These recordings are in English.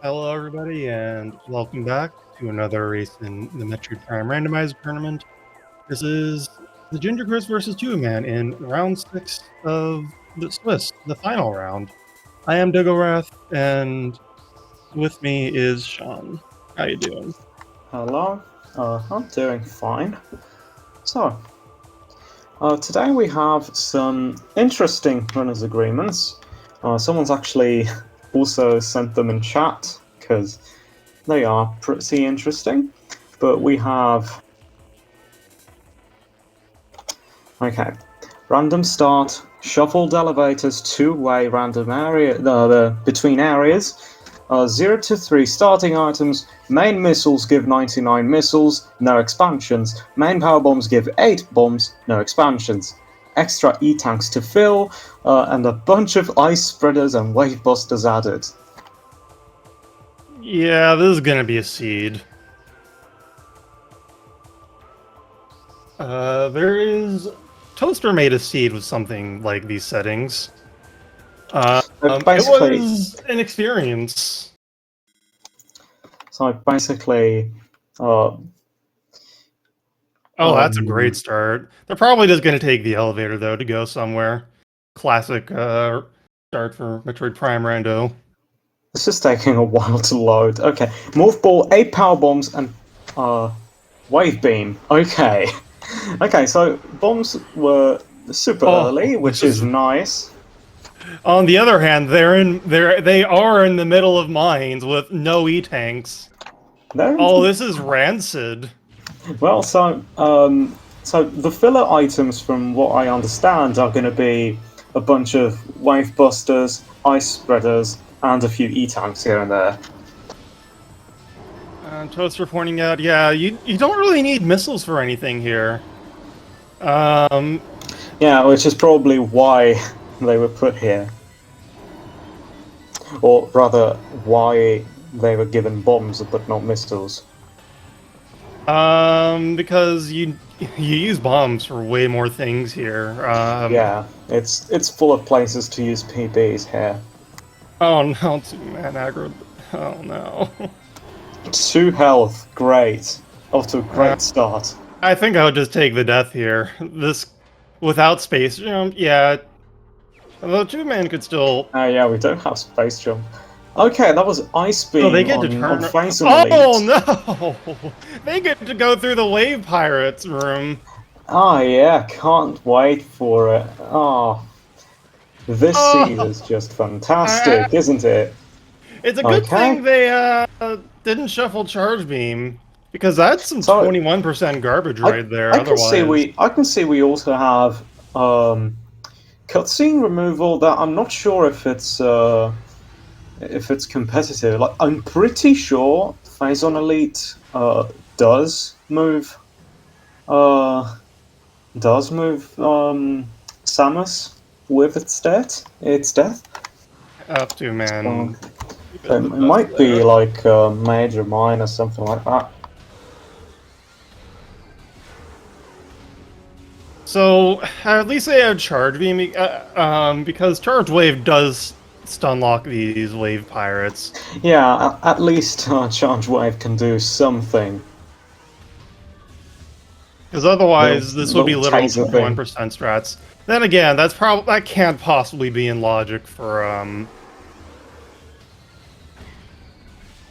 Hello, everybody, and welcome back to another race in the Metroid Prime Randomizer tournament. This is TheGingerChris versus Tubamann in round 6 of the Swiss, the final round. I am Digorath, and with me is Sean. How you doing? Hello, I'm doing fine. So, today we have some interesting runners agreements. Someone's actually also sent them in chat because they are pretty interesting. But we have random start, shuffled elevators, two-way random area between areas. 0 to 3 starting items, main missiles give 99 missiles, no expansions, main power bombs give 8 bombs, no expansions, extra E-tanks to fill, and a bunch of ice spreaders and wave busters added. Yeah, this is gonna be a seed. There is... Toaster made a seed with something like these settings. It was an experience. So basically, oh, that's a great start. They're probably just going to take the elevator, though, to go somewhere. Classic start for Metroid Prime Rando. This is taking a while to load. Okay, Morph Ball, 8 power bombs, and Wave Beam. Okay. Okay, so bombs were super early, which is nice. On the other hand, they are in the middle of mines with no E-tanks. Oh, this is rancid. Well, so the filler items, from what I understand, are going to be a bunch of wave busters, ice spreaders, and a few E-tanks here and there. Toaster pointing out, yeah, you don't really need missiles for anything here. Yeah, which is probably why they were put here. Or rather, why they were given bombs but not missiles. Because you use bombs for way more things here. Yeah, it's full of places to use PBs here. Oh no, Tubamann aggro. Oh no. 2 health, great. Off to a great start. I think I would just take the death here. This, without space jump, yeah. Although Tubamann could still... yeah, we don't have space jump. Okay, that was Ice Beam they get to turn... Oh no! They get to go through the Wave Pirates room. Oh yeah, can't wait for it. Oh, this seed is just fantastic, isn't it? It's a good thing they didn't shuffle Charge Beam, because that's some 21% garbage right there. I can see we also have cutscene removal that I'm not sure if it's competitive. Like, I'm pretty sure Phase on Elite does move Samus with its death. Up to man. It might be like major, minor, something like that. So at least they have Charge Beam, because Charge Wave does stunlock these Wave Pirates. Yeah, at least Charge Wave can do something. Because otherwise, this would be literal 21% strats. Then again, that can't possibly be in logic for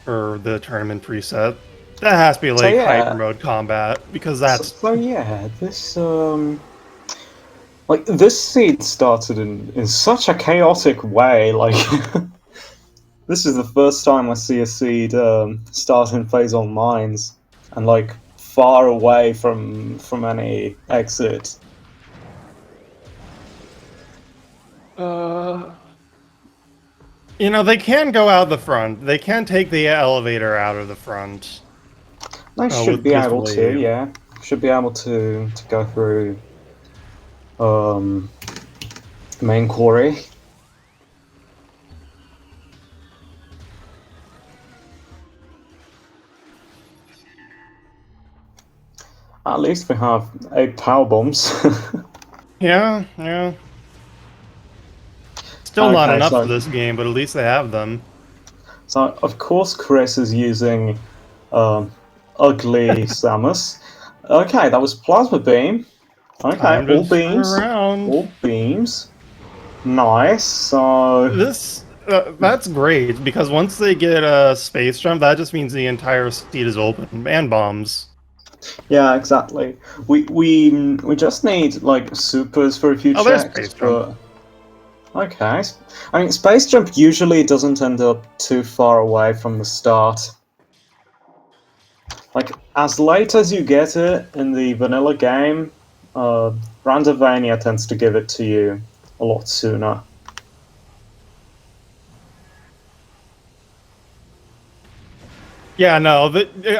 the tournament preset. That has to be like hyper mode combat, because that's... So yeah, this like, this seed started in such a chaotic way. Like, this is the first time I see a seed start in Phase on Mines, and like far away from any exit. You know, they can go out the front. They can take the elevator out of the front. They should be able to, yeah. Should be able to go through main quarry. At least we have 8 power bombs. Yeah. Still not enough for this game, but at least they have them. So, of course, Chris is using ugly Samus. Okay, that was Plasma Beam. Okay, Time to turn around. All beams. Nice. So, This that's great because once they get a space jump, that just means the entire seat is open and bombs. yeah, exactly. We just need like supers for a few Oh, there's checks, space jump. but okay. I mean, space jump usually doesn't end up too far away from the start. Like, as late as you get it in the vanilla game, Randomania tends to give it to you a lot sooner. Yeah, no,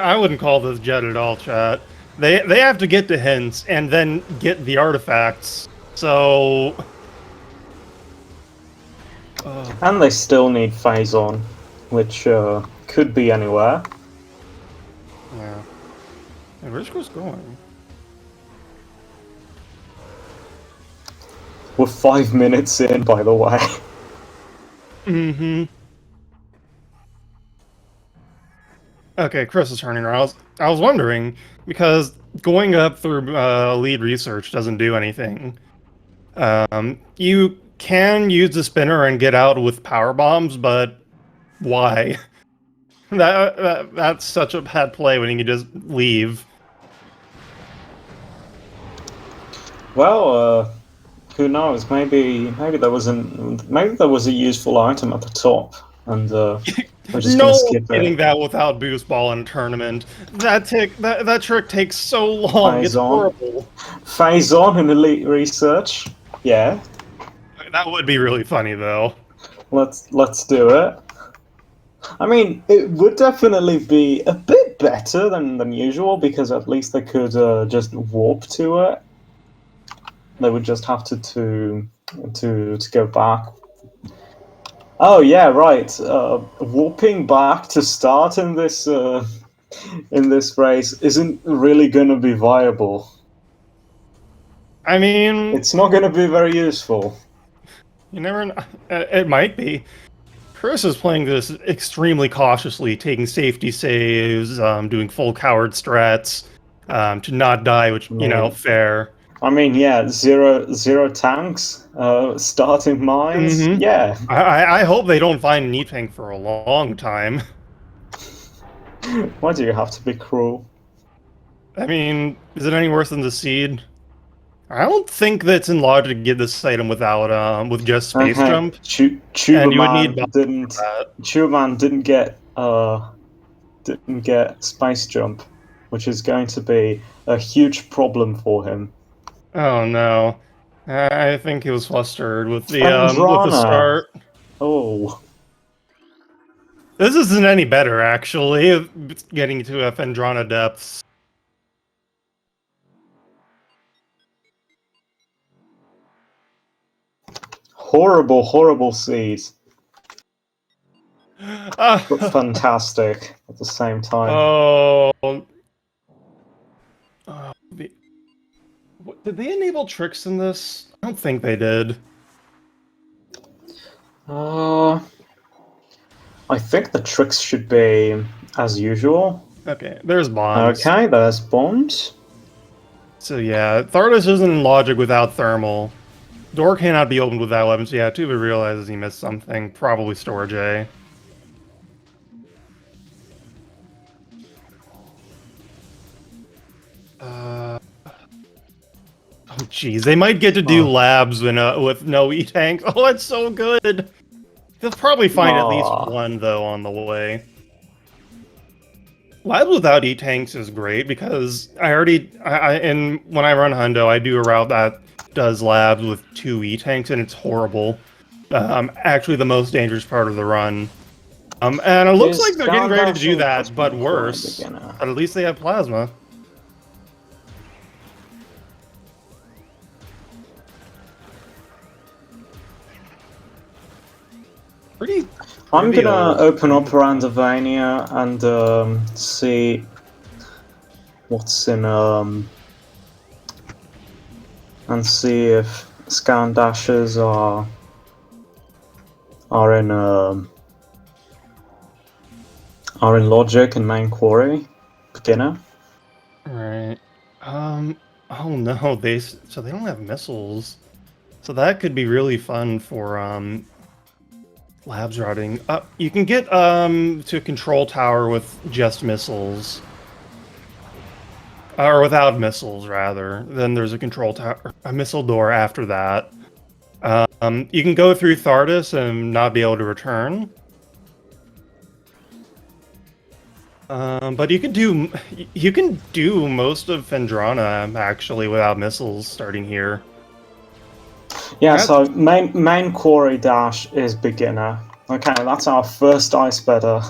I wouldn't call this jet at all, chat. They have to get the hints and then get the artifacts. So, And they still need phase on, which could be anywhere. yeah. Hey, where's Chris going? We're 5 minutes in, by the way. Mm-hmm. Okay, Chris is turning around. I was wondering because going up through lead research doesn't do anything. You can use the spinner and get out with power bombs, but why? That's such a bad play when you can just leave. Well, who knows? Maybe there was a useful item at the top, and we're just gonna No skip getting it. that without boost ball in a tournament. That trick takes so long. Phase It's on, horrible. phase on in elite research. Yeah, That would be really funny though. let's do it. I mean, it would definitely be a bit better than usual because at least they could just warp to it. They would just have to go back. Oh yeah, right. Warping back to start in this race isn't really going to be viable. I mean, It's not going to be very useful. you never know. It might be. Chris is playing this extremely cautiously, taking safety saves, doing full coward strats, to not die, which, you know, fair. I mean, yeah, zero tanks, starting mines. Mm-hmm. Yeah. I hope they don't find an E-Tank for a long time. Why do you have to be cruel? I mean, is it any worse than the Seed? I don't think that's in logic to get this item without with just space Okay, jump, and you would need bombs for that. Tubamann didn't get space jump, which is going to be a huge problem for him. Oh no, I think he was flustered with the Fendrana. start. Oh, This isn't any better actually. It's getting to Fendrana depths. horrible seeds, but Uh, fantastic at the same time. oh, did they enable tricks in this? I don't think they did. I think the tricks should be as usual. Okay, there's bombs. Okay, there's bombs. So yeah, Thardos isn't in logic without thermal. Door cannot be opened without weapons. Yeah, Tuba realizes he missed something. Probably storage A. Oh jeez, they might get to do labs with no E-tanks. Oh, that's so good! He'll probably find at least one, though, on the way. Labs without E-tanks is great, because and when I run Hundo, I do a route that does labs with 2 E-tanks, and it's horrible. Actually the most dangerous part of the run. And it looks like they're getting ready to do that, but worse. But at least they have plasma. I'm gonna open up Randomania and see what's in and see if scan dashes are in are in Logic and Main Quarry. Beginner. Right. Oh no, so they don't have missiles. So that could be really fun for labs routing. You can get to a control tower with just missiles. Or without missiles, rather. Then there's a control tower, a missile door after that. You can go through Thardis and not be able to return. But you can do most of Phendrana actually without missiles starting here. Yeah, so main Quarry dash is beginner. Okay, that's our first ice better.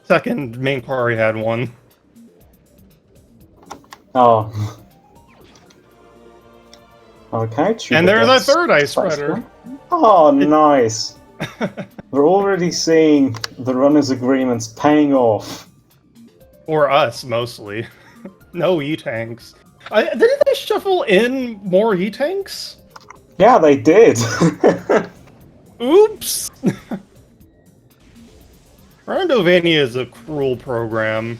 Second main quarry had one. Oh. Okay, And there's our third ice spreader. Oh, nice. We're already seeing the runners' agreements paying off. Or us, mostly. No E-tanks. Didn't they shuffle in more E-tanks? Yeah, they did. Oops! Randovania is a cruel program.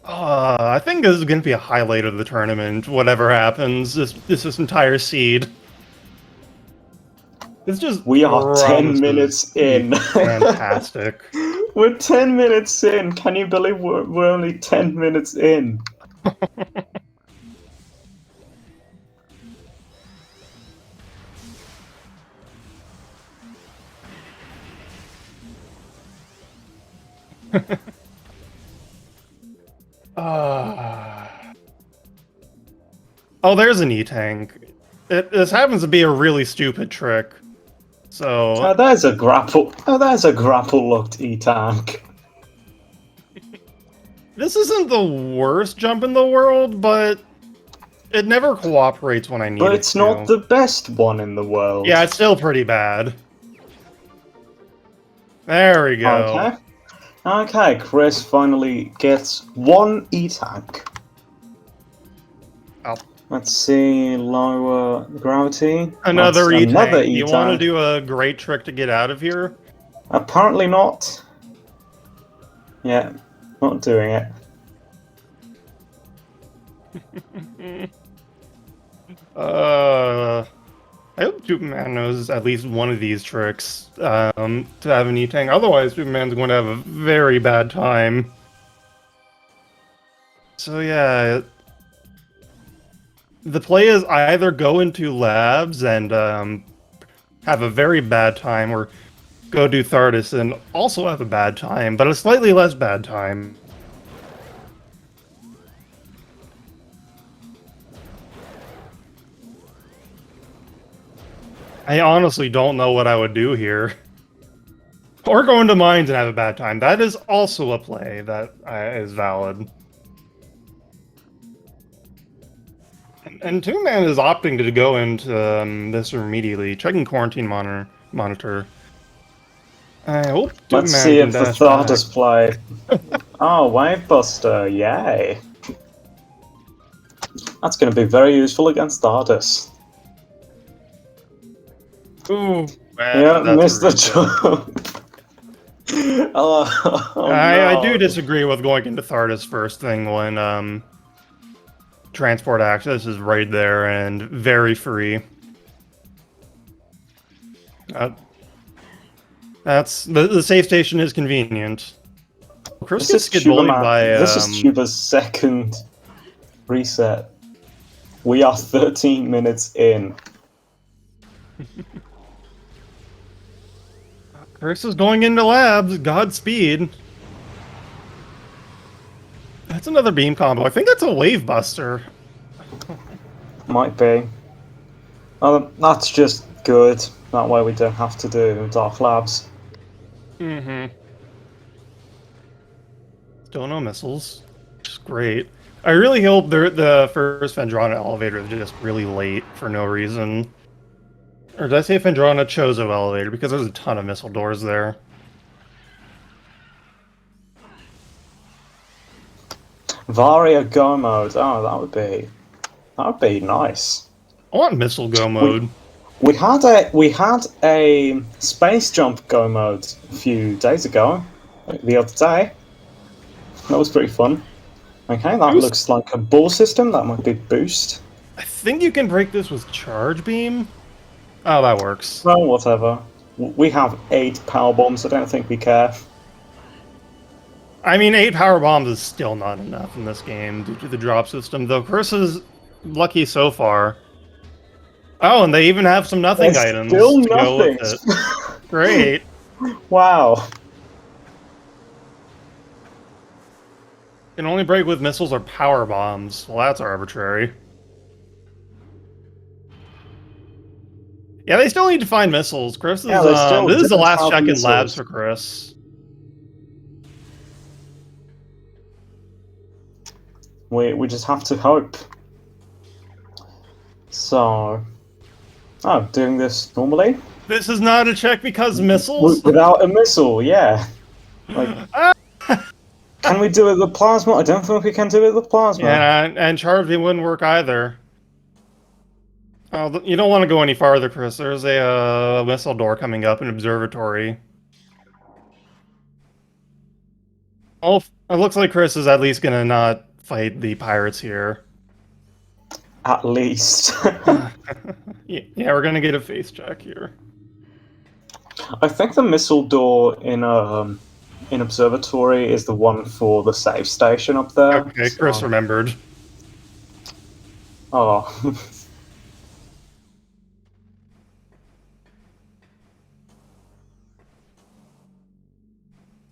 I think this is going to be a highlight of the tournament, whatever happens, this entire seed. It's just we are 10 minutes in. Fantastic. We're 10 minutes in. Can you believe we're only 10 minutes in? Oh, there's an E-tank. This happens to be a really stupid trick. So... Oh, there's a grapple. Oh, there's a grapple-locked E-tank. This isn't the worst jump in the world, but it never cooperates when I need it to. But it's not the best one in the world. Yeah, it's still pretty bad. There we go. Okay. Okay, Chris finally gets one E-tank. Oh. Let's see, lower gravity. Another E-tank. Another E-tank. You want to do a great trick to get out of here? Apparently not. Yeah, not doing it. I hope Tubamann knows at least one of these tricks to have an E-tank. Otherwise, Tubamann's going to have a very bad time. So yeah, the play is either go into labs and have a very bad time, or go do Thardis and also have a bad time, but a slightly less bad time. I honestly don't know what I would do here. Or go into mines and have a bad time. That is also a play that is valid. And Tubamann is opting to go into this immediately, checking quarantine monitor. I hope Let's Tubamann see can if the dash thought is back. play. Oh, Wave Buster, yay. That's going to be very useful against Stardust. Ooh, yeah, missed the jump. Oh, I do disagree with going into Thardis first thing when transport access is right there and very free. That's the safe station is convenient. Chris gets get bullied by This is Tuba's second reset. We are 13 minutes in. Chris is going into labs. Godspeed. That's another beam combo. I think that's a wave buster. Might be. That's just good. That way we don't have to do Dark Labs. Mm-hmm. Still no missiles. Which is great. I really hope the first Phendrana elevator is just really late for no reason. Or did I say Phendrana Chozo elevator? Because there's a ton of missile doors there. Varia Go mode. Oh, that would be nice. I want missile go mode. We had a space jump go mode a few days ago, like the other day. That was pretty fun. Okay, that looks like a ball system. That might be boost. I think you can break this with charge beam. Oh, that works. Well, whatever. We have 8 power bombs. I don't think we care. I mean, 8 power bombs is still not enough in this game due to the drop system, though Chris is lucky so far. Oh, and they even have some nothing There's items still to go with nothing. it. Great. Wow. Can only break with missiles or power bombs. Well, that's arbitrary. Yeah, they still need to find missiles. Chris is, Yeah, they still this is the didn't last have check in missiles. labs for Chris. We just have to hope. So, doing this normally This is not a check because missiles? without a missile. Yeah. Like, can we do it with plasma? I don't think we can do it with plasma. Yeah, and charge beam wouldn't work either. Oh, you don't want to go any farther, Chris. There's a missile door coming up in observatory. Oh, it looks like Chris is at least gonna not fight the pirates here. At least. Yeah, we're gonna get a face check here. I think the missile door in observatory is the one for the save station up there. Okay, Chris remembered. Oh.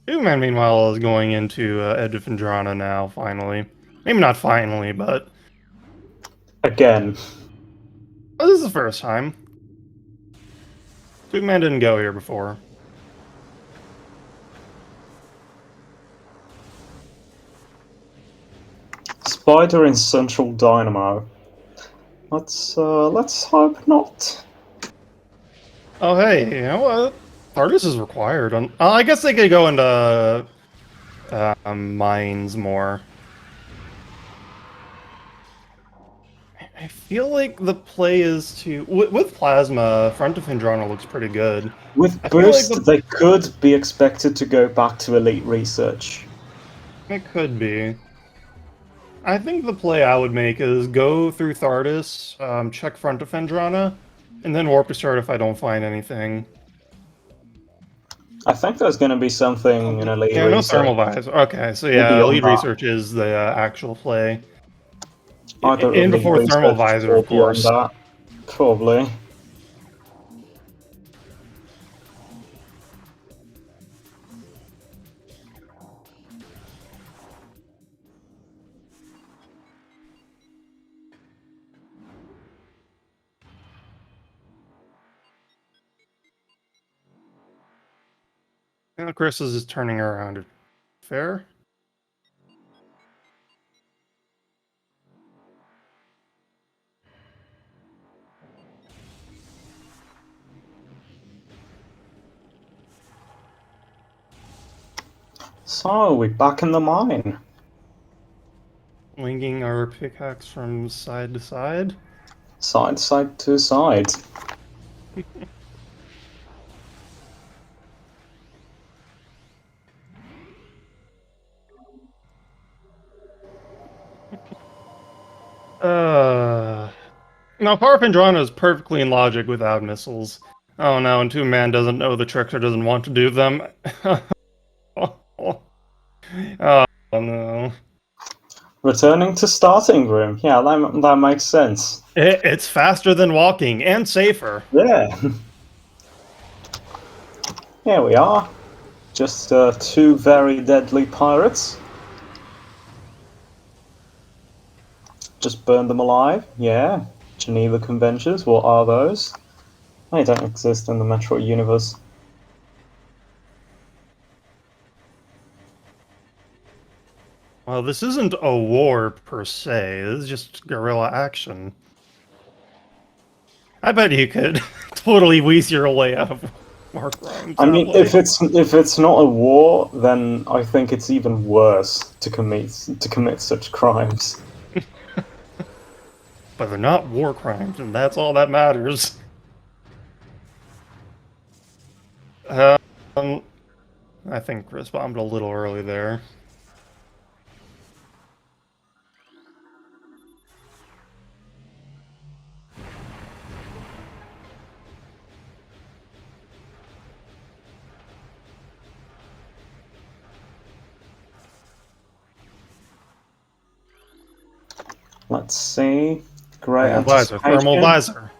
Tubamann, meanwhile, is going into Edge of Fendrana now, finally. Maybe not finally, but... Again. Oh, this is the first time. Tubamann didn't go here before. Spider in Central Dynamo. Let's hope not. Oh, hey, you know what? Artist is required. I guess they could go into mines more. I feel like the play is to... With Plasma, Front of Fendrana looks pretty good. With Boost, they could be expected to go back to Elite Research. It could be. I think the play I would make is go through Thardis, check Front of Fendrana, and then warp restart if I don't find anything. I think there's going to be something in Elite Yeah, no Research. thermal visor. Okay, so yeah, Elite Research is the actual play. Either In Elite before thermal Research visor, or of course. beyond that. Probably. Now Chris is just turning around. Fair? So, we're back in the mine. Winging our pickaxe from side to side. Side to side. Now, Power Fendrana is perfectly in logic without missiles. Oh no, and Tubamann doesn't know the tricks or doesn't want to do them. Oh no. Returning to starting room. Yeah, that makes sense. It's faster than walking, and safer. Yeah. Here we are. Just 2 very deadly pirates. Just burned them alive. Yeah. Geneva Conventions. What are those? They don't exist in the Metroid universe. Well, this isn't a war per se. This is just guerrilla action. I bet you could totally wheeze your way out of war crimes. I mean, if it's not a war, then I think it's even worse to commit such crimes. But they're not war crimes, and that's all that matters. Um, I think Chris bombed a little early there. Let's see. Great Thermal visor, thermal anticipation. visor.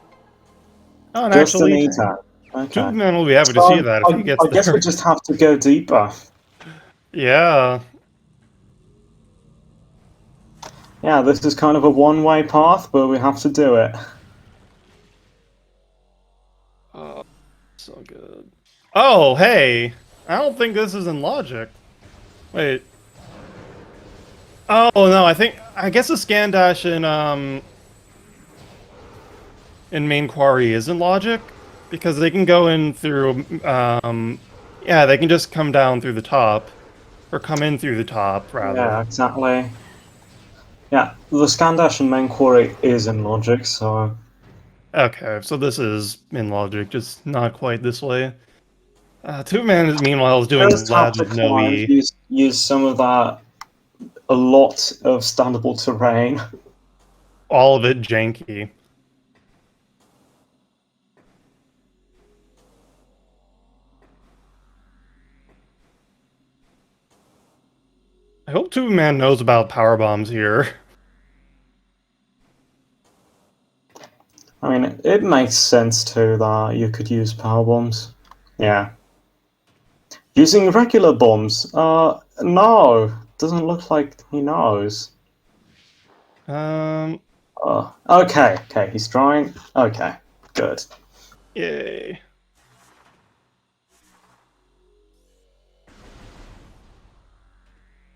Oh, and Just an actually, E-tap. Okay. Tubamann will be happy to see So that if he gets I guess we there. just have to go deeper. Yeah. Yeah, this is kind of a one-way path, but we have to do it. Oh, so good. Oh, hey! I don't think this is in logic. Wait. Oh no, I guess the scan dash in main quarry is in logic because they can go in through yeah, they can just come down through the top or come in through the top rather. Yeah, exactly. Yeah, the scan dash and main quarry is in logic, so Okay, so this is in logic, just not quite this way. Two-Man is meanwhile is doing just have to legend no climb, E. use some of that, a lot of standable terrain. All of it janky. I hope Two-Man knows about power bombs here. I mean, it makes sense too that you could use power bombs. Yeah. Using regular bombs? No. Doesn't look like he knows. Um, Okay, he's trying. Okay, good. Yay.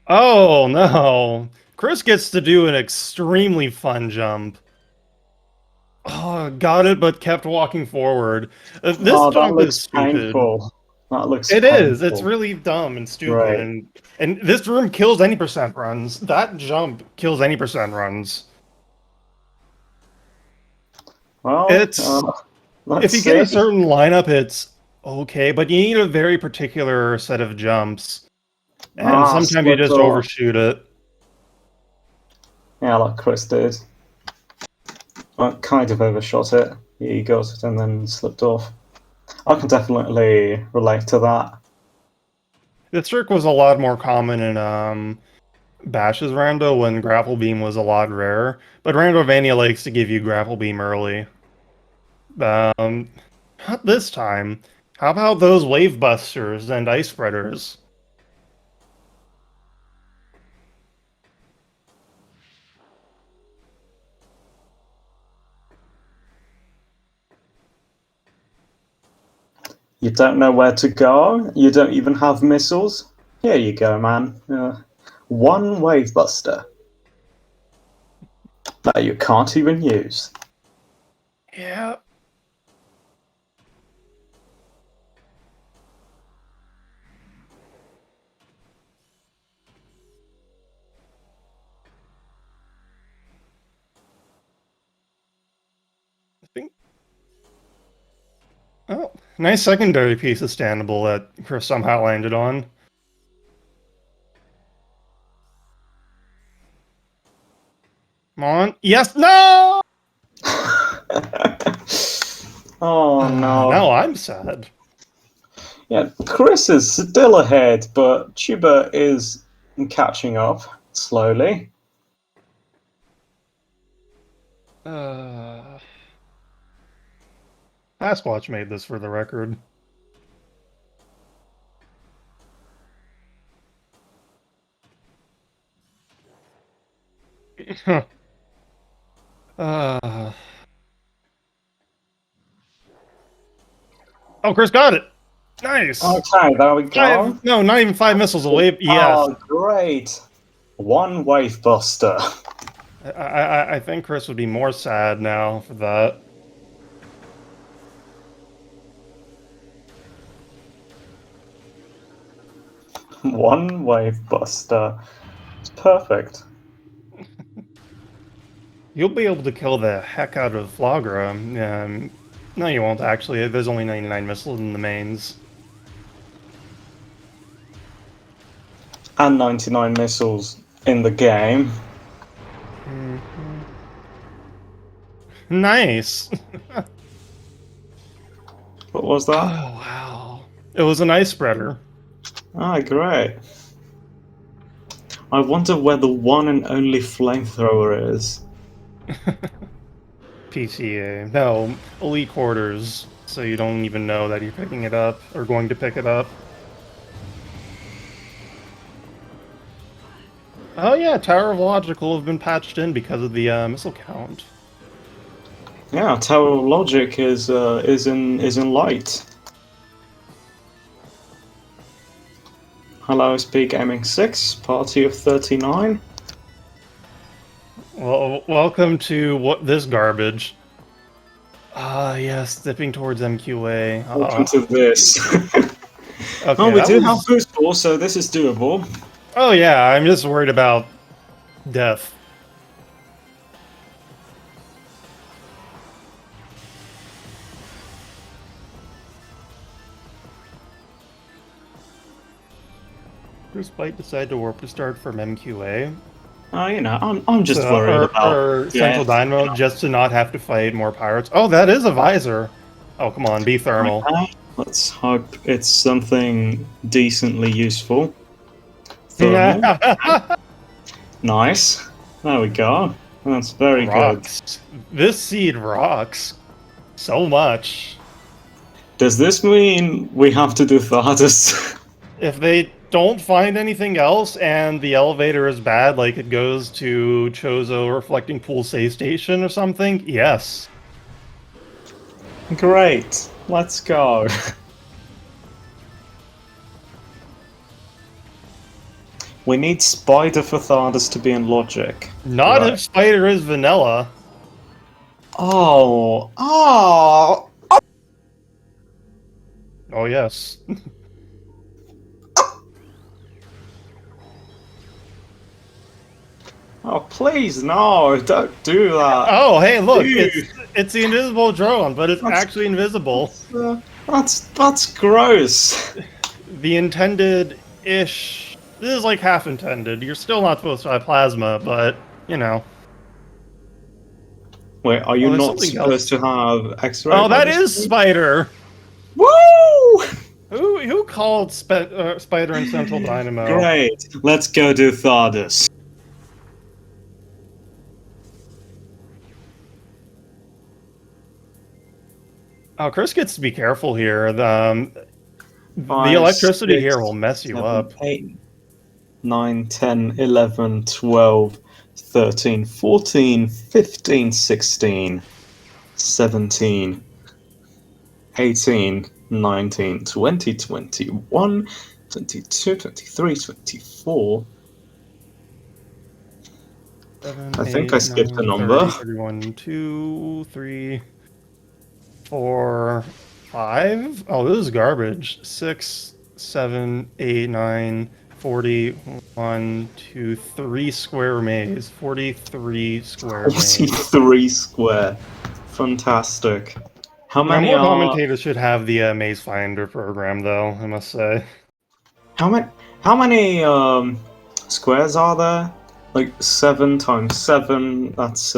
Oh no! Chris gets to do an extremely fun jump. Oh, got it, but kept walking forward. This Oh, that jump is looks stupid. painful. That looks It is. It's painful. really dumb and stupid, Right. and this room kills any percent runs. That jump kills any percent runs. Well, It's let's if you get see. a certain lineup, it's okay, but you need a very particular set of jumps, and Ah, sometimes you slipped just off. overshoot it. Yeah, like Chris did. I kind of overshot it. He got it and then slipped off. I can definitely relate to that. This trick was a lot more common in Bash's Rando when Grapple Beam was a lot rarer, but Randovania likes to give you Grapple Beam early. Um, not this time. How about those Wave Busters and Ice Spreaders? You don't know where to go? You don't even have missiles? Here you go, man. One wave buster that you can't even use. Yeah. I think. Oh, nice secondary piece of standable that Chris somehow landed on. Come on. Yes, no! Oh no. Now I'm sad. Yeah, Chris is still ahead, but Tuba is catching up slowly. Uh, Sasquatch made this for the record. uh, oh, Chris got it. Nice. Okay, there we go. Five, no, not even five missiles away. Yes. Oh, great. One wave buster. I think Chris would be more sad now for that. One wave buster. It's perfect. You'll be able to kill the heck out of Flagra. No, you won't actually. There's only 99 missiles in the mains. and 99 missiles in the game. Nice. What was that? Oh, wow. It was an ice spreader. Ah, great. I wonder where the one and only flamethrower is. PCA. No, elite quarters, so you don't even know that you're picking it up or going to pick it up. Oh yeah, Tower of Logic will have been patched in because of the missile count. Yeah, Tower of Logic is in light. Hello, SpeedGaming 6, party of 39. Well, welcome to this garbage. Ah, yes, dipping towards MQA. Welcome to this. Okay, Oh, we that do was... have boost ball, so this is doable. Oh yeah, I'm just worried about death. Chris might decide to warp to start from MQA. You know, I'm just worried about or Central Dynamo just to not have to fight more pirates. Oh, that is a visor. Oh, come on, be thermal. Okay, let's hope it's something decently useful. Yeah. Thermal. Nice. There we go. That's very Rocks. This seed rocks so much. good. Does this mean we have to do THARDIS? If they don't find anything else and the elevator is bad, like it goes to Chozo Reflecting Pool Save Station or something, yes. Great. Let's go. We need Spider for THARDIS to be in Logic. Not Right. if Spider is vanilla. Oh. Oh, yes. Oh, please, no, don't do that. Oh, hey, look, Dude. it's the invisible drone, but it's actually invisible. That's gross. The intended-ish... This is like half intended. You're still not supposed to have plasma, but, you know. Wait, are you there's not something supposed to have X-ray? Oh, that is Spider! Woo! Who called Spider in Central Dynamo? Great. Let's go do THARDIS. Oh, Chris gets to be careful here. The Five, electricity 6, here will mess you 7, up. 8, 9, 10, 11, 12, 13, 14, 15, 16, 17, 18, 19, 20, 21, 22, 23, 24. I think I skipped a number. 31, 2, 3, 4, 5. Oh, this is garbage. 6, 7, 8, 9, 40, 1, 2, 3 square maze. 43 square maze. 43 square. Fantastic. How Now, many more are... commentators should have the Maze Finder program, though, I must say. How many squares are there? Like 7 times 7, that's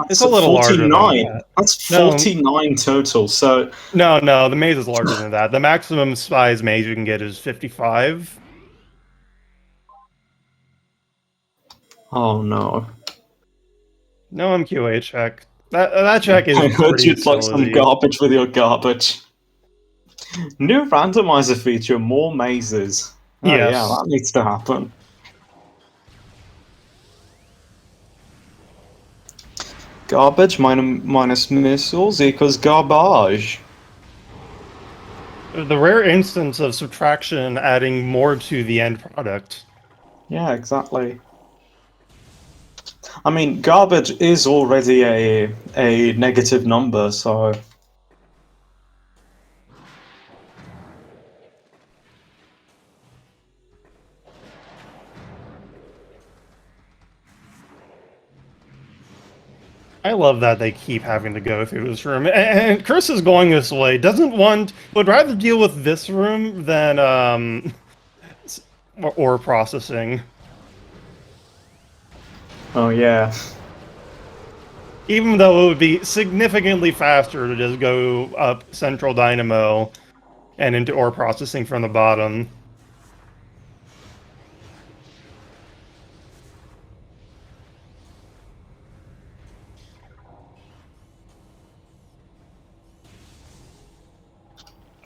It's a little larger than 49. that. That's No. 49 total, so... No, the maze is larger than that. The maximum size maze you can get is 55. Oh no. No MQA check. That check is I heard pretty you'd like some silly. garbage with your garbage. New randomizer feature, more mazes. Oh Yes. yeah, that needs to happen. Garbage minus missiles equals garbage. The rare instance of subtraction adding more to the end product. Yeah, exactly. I mean, garbage is already a negative number, so... I love that they keep having to go through this room. And Chris is going this way. Would rather deal with this room than or processing. Oh yeah. Even though it would be significantly faster to just go up Central Dynamo and into ore processing from the bottom.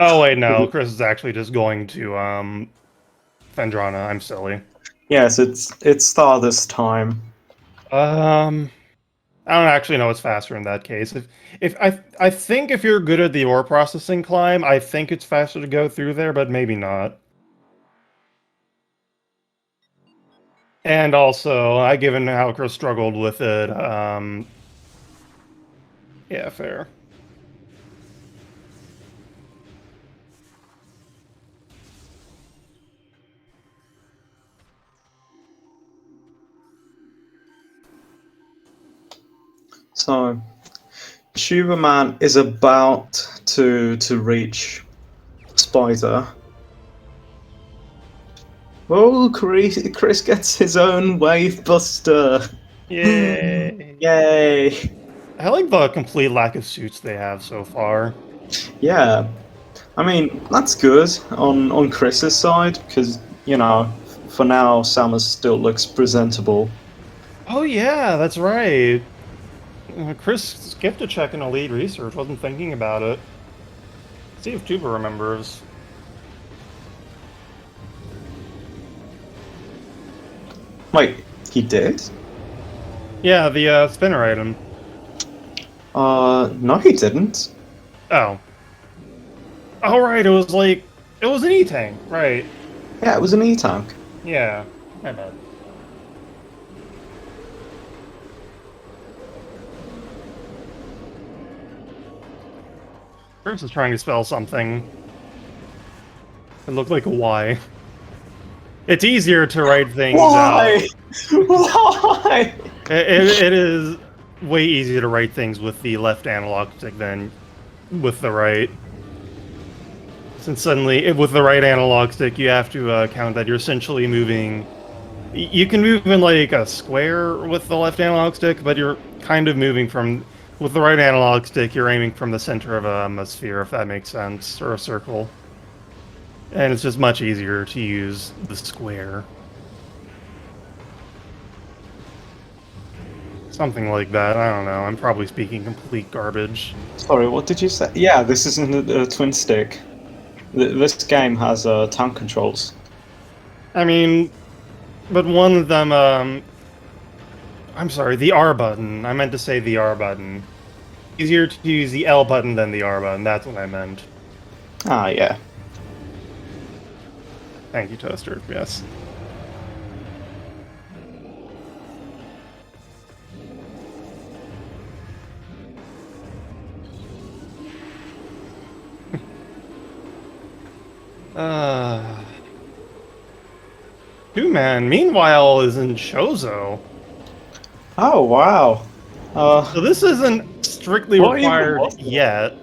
Oh wait, no, Chris is actually just going to Fendrana. I'm silly. Yes, it's Star this time. I don't actually know what's faster in that case. If I think if you're good at the ore processing climb, I think it's faster to go through there, but maybe not. And also, given how Chris struggled with it, yeah, fair. So, Tubamann is about to reach Spider. Oh, Chris gets his own Wave Buster. Yay! Yay! I like the complete lack of suits they have so far. Yeah, I mean that's good on Chris's side because you know for now Samus still looks presentable. Oh yeah, that's right. Chris skipped a check in Elite Research, wasn't thinking about it. Let's see if Tuba remembers. Wait, he did? Yeah, the spinner item. No, he didn't. Oh. Oh right, it was like it was an E-Tank, right. Yeah, it was an E-Tank. Yeah, I bet. Chris is trying to spell something. It looked like a Y. It's easier to write things Why? out. Why? It is way easier to write things with the left analog stick than with the right. Since suddenly, with the right analog stick, you have to count that you're essentially moving. You can move in like a square with the left analog stick, but you're kind of moving from. With the right analog stick, you're aiming from the center of a sphere, if that makes sense, or a circle. And it's just much easier to use the square. Something like that, I don't know. I'm probably speaking complete garbage. Sorry, what did you say? Yeah, this isn't a twin stick. This game has tank controls. I mean, but one of them, I'm sorry, the R button. I meant to say the R button. Easier to use the L button than the R button, that's what I meant. Ah, yeah. Thank you, Toaster, yes. Tubamann, meanwhile, is in Chozo. Oh, wow. So this isn't strictly What even required was that? yet.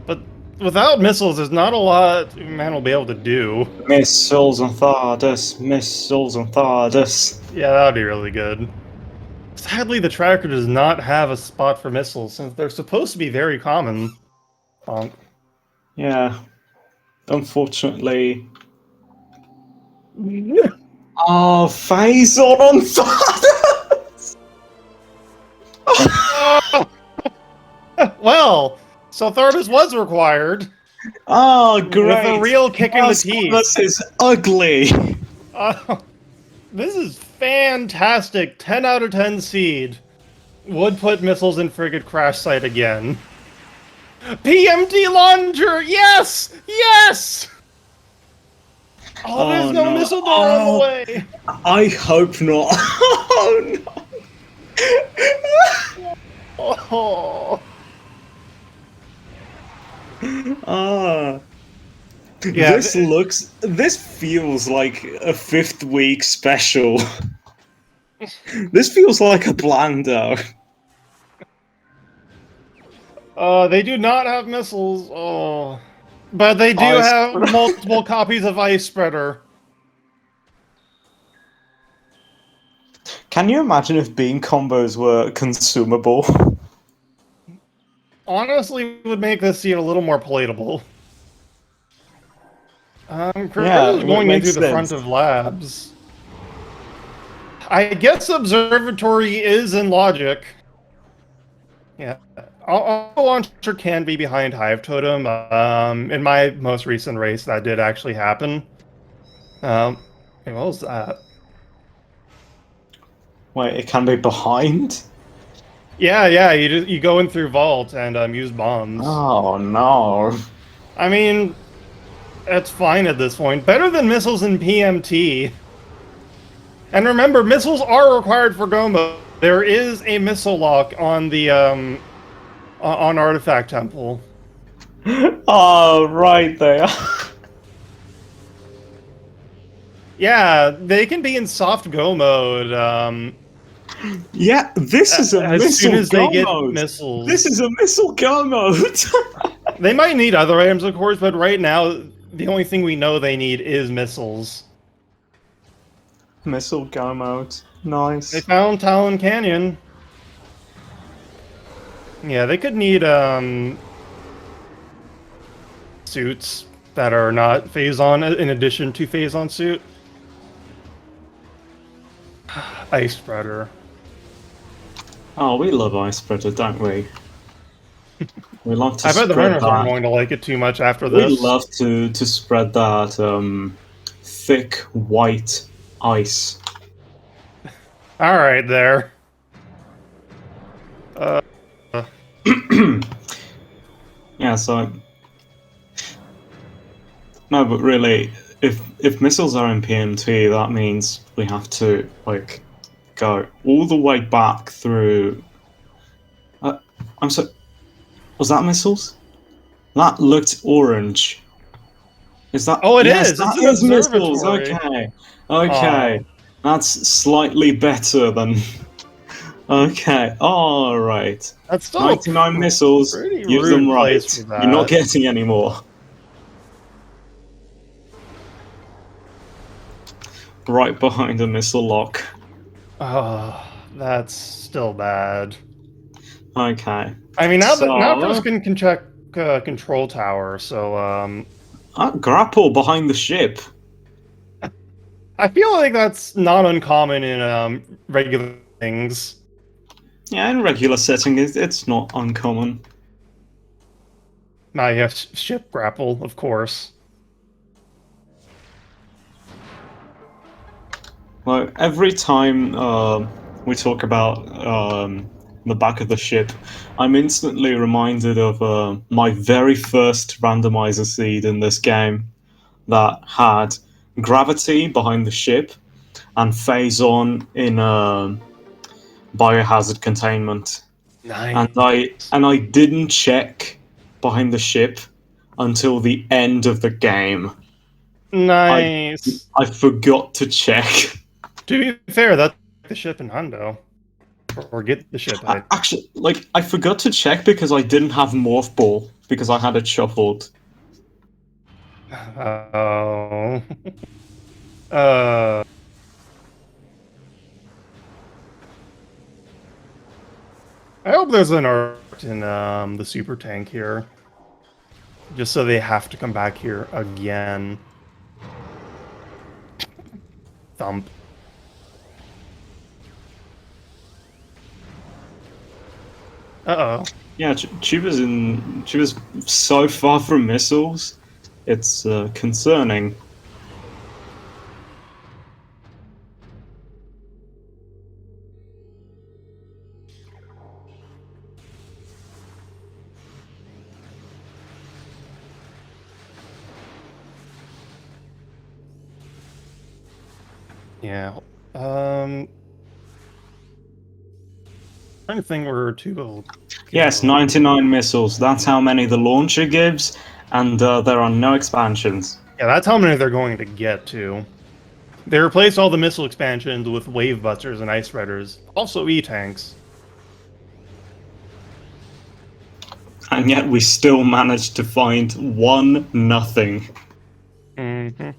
But without missiles, there's not a lot man will be able to do. Missiles and Thardus, missiles and Thardus. Yeah, that would be really good. Sadly, the tracker does not have a spot for missiles, since they're supposed to be very common. Bonk. Yeah. Unfortunately. Oh, Phazon on Thardus! Well, so Thardus was required. Oh, great. With a real kick in the teeth. This is ugly. This is fantastic. 10 out of 10 seed. Would put missiles in frigate crash site again. PMT launcher! Yes! Yes! Oh, there's no missile door on the way! I hope not. Oh, no. Oh. Ah. Yeah, this feels like a 5th week special. This feels like a Blando. they do not have missiles. Oh. But they do Ice have Spreader. multiple copies of Ice Spreader. Can you imagine if beam combos were consumable? Honestly, would make this scene a little more palatable. Chris Yeah, is going into makes the front sense. of labs. I guess observatory is in logic. Yeah, auto launcher can be behind Hive Totem. In my most recent race, that did actually happen. What was that? Wait, it can be behind? Yeah. You go in through vault and use bombs. Oh no. I mean, that's fine at this point. Better than missiles in PMT. And remember, missiles are required for go mode. There is a missile lock on the on Artifact Temple. Oh, right there. Yeah, they can be in soft go mode. Yeah, this is a As soon missile as they go get mode. missiles. This is a missile go mode. They might need other items, of course, but right now, the only thing we know they need is missiles. Missile go mode. Nice. They found Talon Canyon. Yeah, they could need suits that are not phase-on in addition to phase-on suit. Ice Spreader. Oh, we love Ice Spreader, don't we? We love to I bet the spread runners aren't that. going to like it too much after We this. love to spread that thick white ice. All right, there. Yeah, so no, but really, if missiles are in PMT, that means we have to like go all the way back through. I'm so. Was that missiles? That looked orange. Is that? Oh, it yes, is! that It's an is missiles. observatory. Okay. That's slightly better than. Okay. All right. That's still 99 missiles. pretty Use them rude right. place for You're not that. getting any more. Right behind a missile lock. Oh, that's still bad. Okay. I mean, now So, those can check control tower, so grapple behind the ship. I feel like that's not uncommon in regular things. Yeah, in regular setting, it's not uncommon. Now you have ship grapple, of course. Like every time we talk about the back of the ship, I'm instantly reminded of my very first randomizer seed in this game that had gravity behind the ship and phase on in biohazard containment. Nice. And I didn't check behind the ship until the end of the game. Nice. I forgot to check. To be fair, that's the ship in Rando. Or get the ship. Actually, like, I forgot to check because I didn't have Morph Ball, because I had it shuffled. Oh. I hope there's an art in the super tank here. Just so they have to come back here again. Thump. Uh-oh. Yeah, Chuba's so far from missiles, it's concerning. Yeah. Trying to think where two will go. Yes, 99 missiles. That's how many the launcher gives, and there are no expansions. Yeah, that's how many they're going to get to. They replaced all the missile expansions with wave busters and ice spreaders. Also E-tanks. And yet we still managed to find 1-0. Mm-hmm.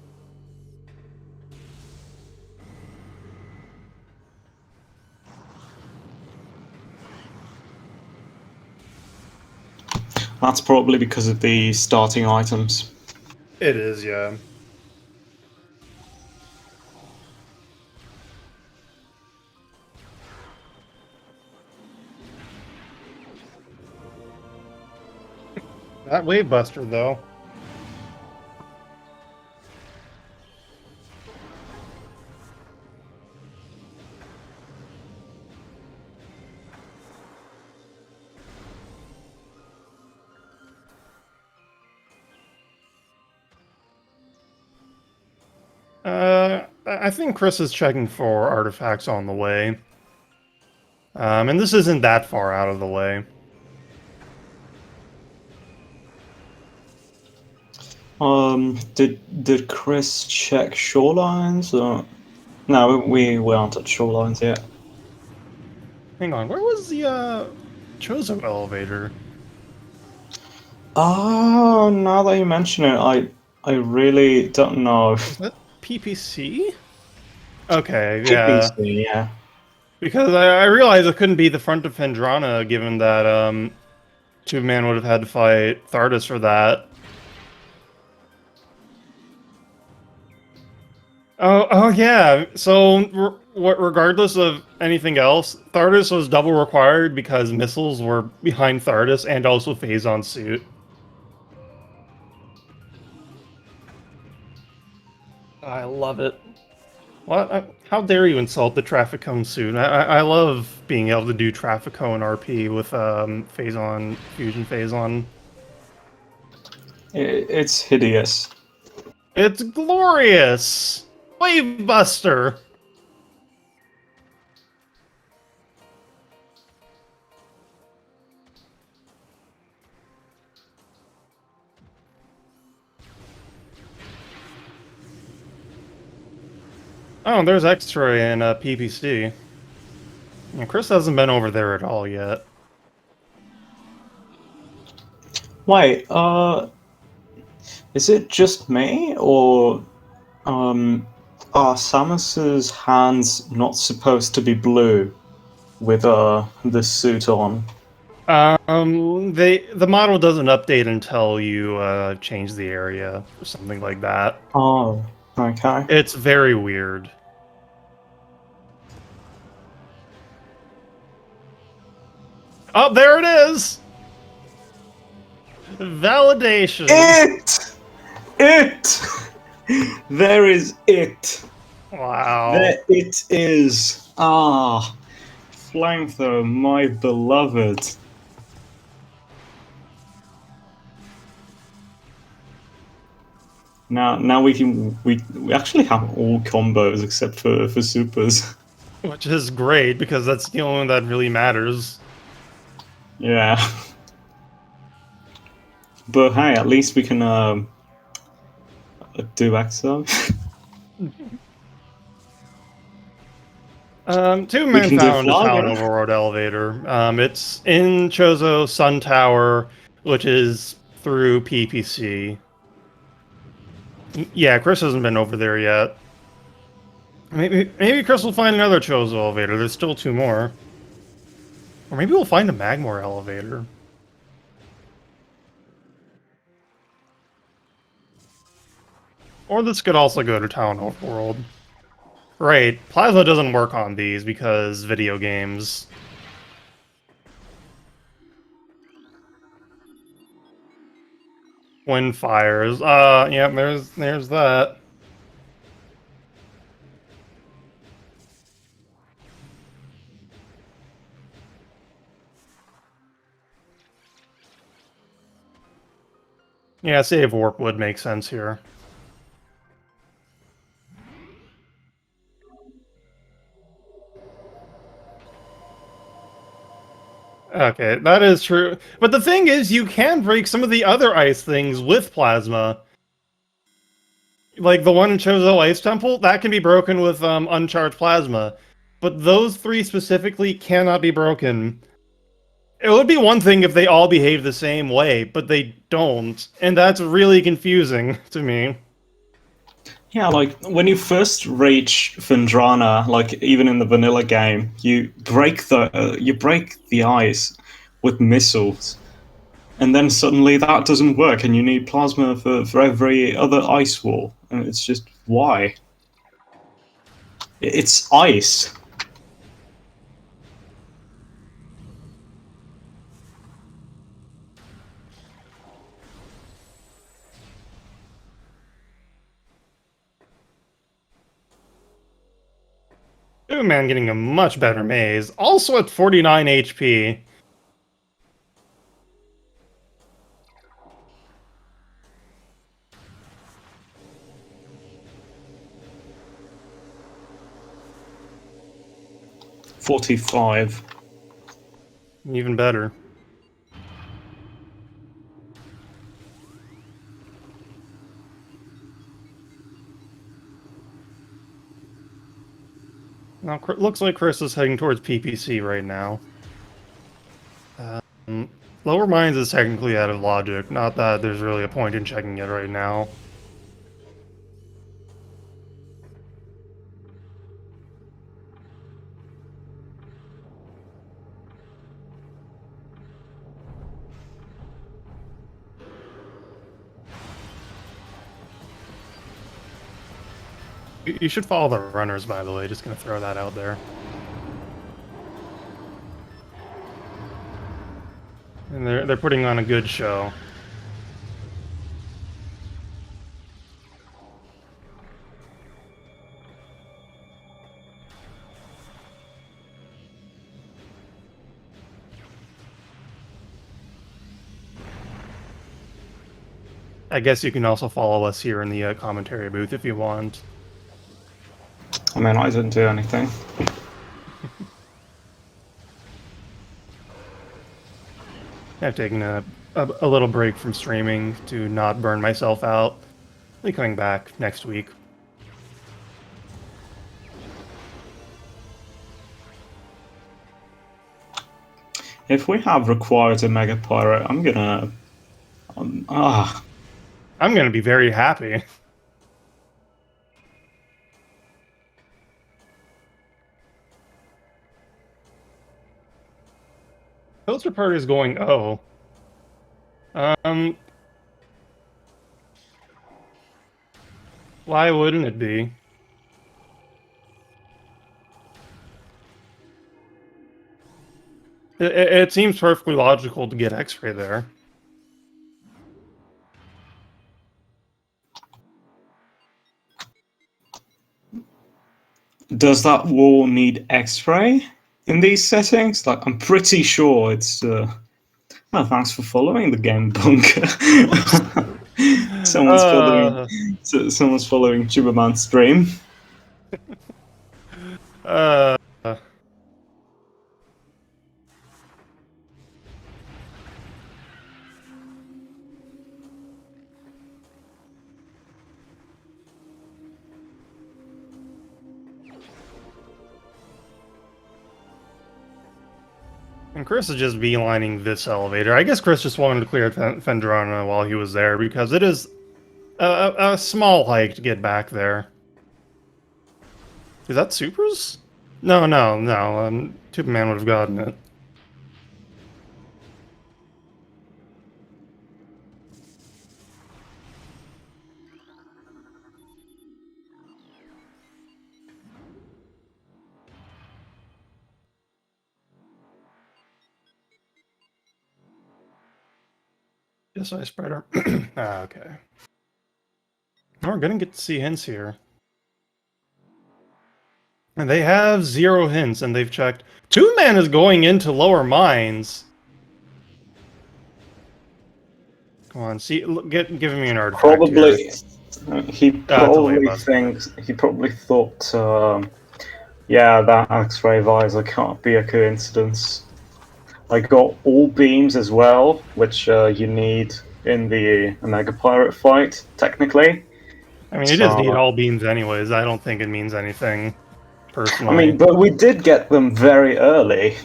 That's probably because of the starting items. It is, yeah. That wave buster, though. I think Chris is checking for artifacts on the way. And this isn't that far out of the way. Did Chris check shorelines? Or... No, we aren't at shorelines yet. Hang on, where was the Chozo elevator? Oh, now that you mention it, I really don't know. Is that PPC? Okay, yeah. PPC, yeah. Because I realized it couldn't be the front of Phendrana, given that Tubamann would have had to fight Thardus for that. Oh yeah. So regardless of anything else, Thardus was double required because missiles were behind Thardus and also Phazon suit. I love it. What? How dare you insult the traffic cone suit? I love being able to do traffic cone RP with Phazon fusion Phazon. It's hideous. It's glorious. Wave Buster. Oh, there's X-Ray and PPC. Yeah, Chris hasn't been over there at all yet. Wait, is it just me, or are Samus's hands not supposed to be blue with this suit on? The model doesn't update until you change the area or something like that. Oh, okay. It's very weird. Oh, there it is! Validation! It! There is it! Wow. There it is! Ah, Flamethrower, my beloved. Now we actually have all combos except for supers. Which is great, because that's the only one that really matters. Yeah. But hey, at least we can do EXO. Tubamann found a town overworld elevator. It's in Chozo Sun Tower, which is through PPC. Yeah, Chris hasn't been over there yet. Maybe Chris will find another Chozo elevator. There's still 2 more. Or maybe we'll find a Magmor elevator. Or this could also go to Town Overworld. Right, Plasma doesn't work on these because video games. Wind fires. Yeah, there's that. Yeah, save warp would make sense here. Okay, that is true. But the thing is, you can break some of the other ice things with plasma. Like the one in Chozo Ice Temple, that can be broken with uncharged plasma. But those 3 specifically cannot be broken It would be one thing if they all behave the same way, but they don't, and that's really confusing to me. Yeah, like when you first reach Vendrana, like even in the vanilla game, you break the ice with missiles, and then suddenly that doesn't work, and you need plasma for every other ice wall, and it's just why? It's ice. Tubamann getting a much better maze, also at 49 HP. $45. Even better. Now, looks like Chris is heading towards PPC right now. Lower Mines is technically out of logic, not that there's really a point in checking it right now. You should follow the runners, by the way, just gonna throw that out there. And they're putting on a good show. I guess you can also follow us here in the commentary booth if you want. I mean, I didn't do anything. I've taken a little break from streaming to not burn myself out. I'll be coming back next week. If we have required a Mega Pyro, I'm gonna... I'm gonna be very happy. Poster party is going, oh. Why wouldn't it be? It seems perfectly logical to get X-ray there. Does that wall need X-ray in these settings? Like, I'm pretty sure it's... Well, thanks for following the game bunker. someone's following Tubaman's stream. And Chris is just beelining this elevator. I guess Chris just wanted to clear Fendrana while he was there, because it is a small hike to get back there. Is that Supers? No. Tubamann would have gotten it. Yes, I spreader. Okay. We're gonna get to see hints here. And they have 0 hints, and they've checked. Tubamann is going into lower mines. Come on, see, give me an artifact. Probably, here. he probably thought, yeah, that X-ray visor can't be a coincidence. I got all beams as well, which you need in the Omega Pirate fight, technically. I mean, you just need all beams anyways. I don't think it means anything, personally. I mean, but we did get them very early.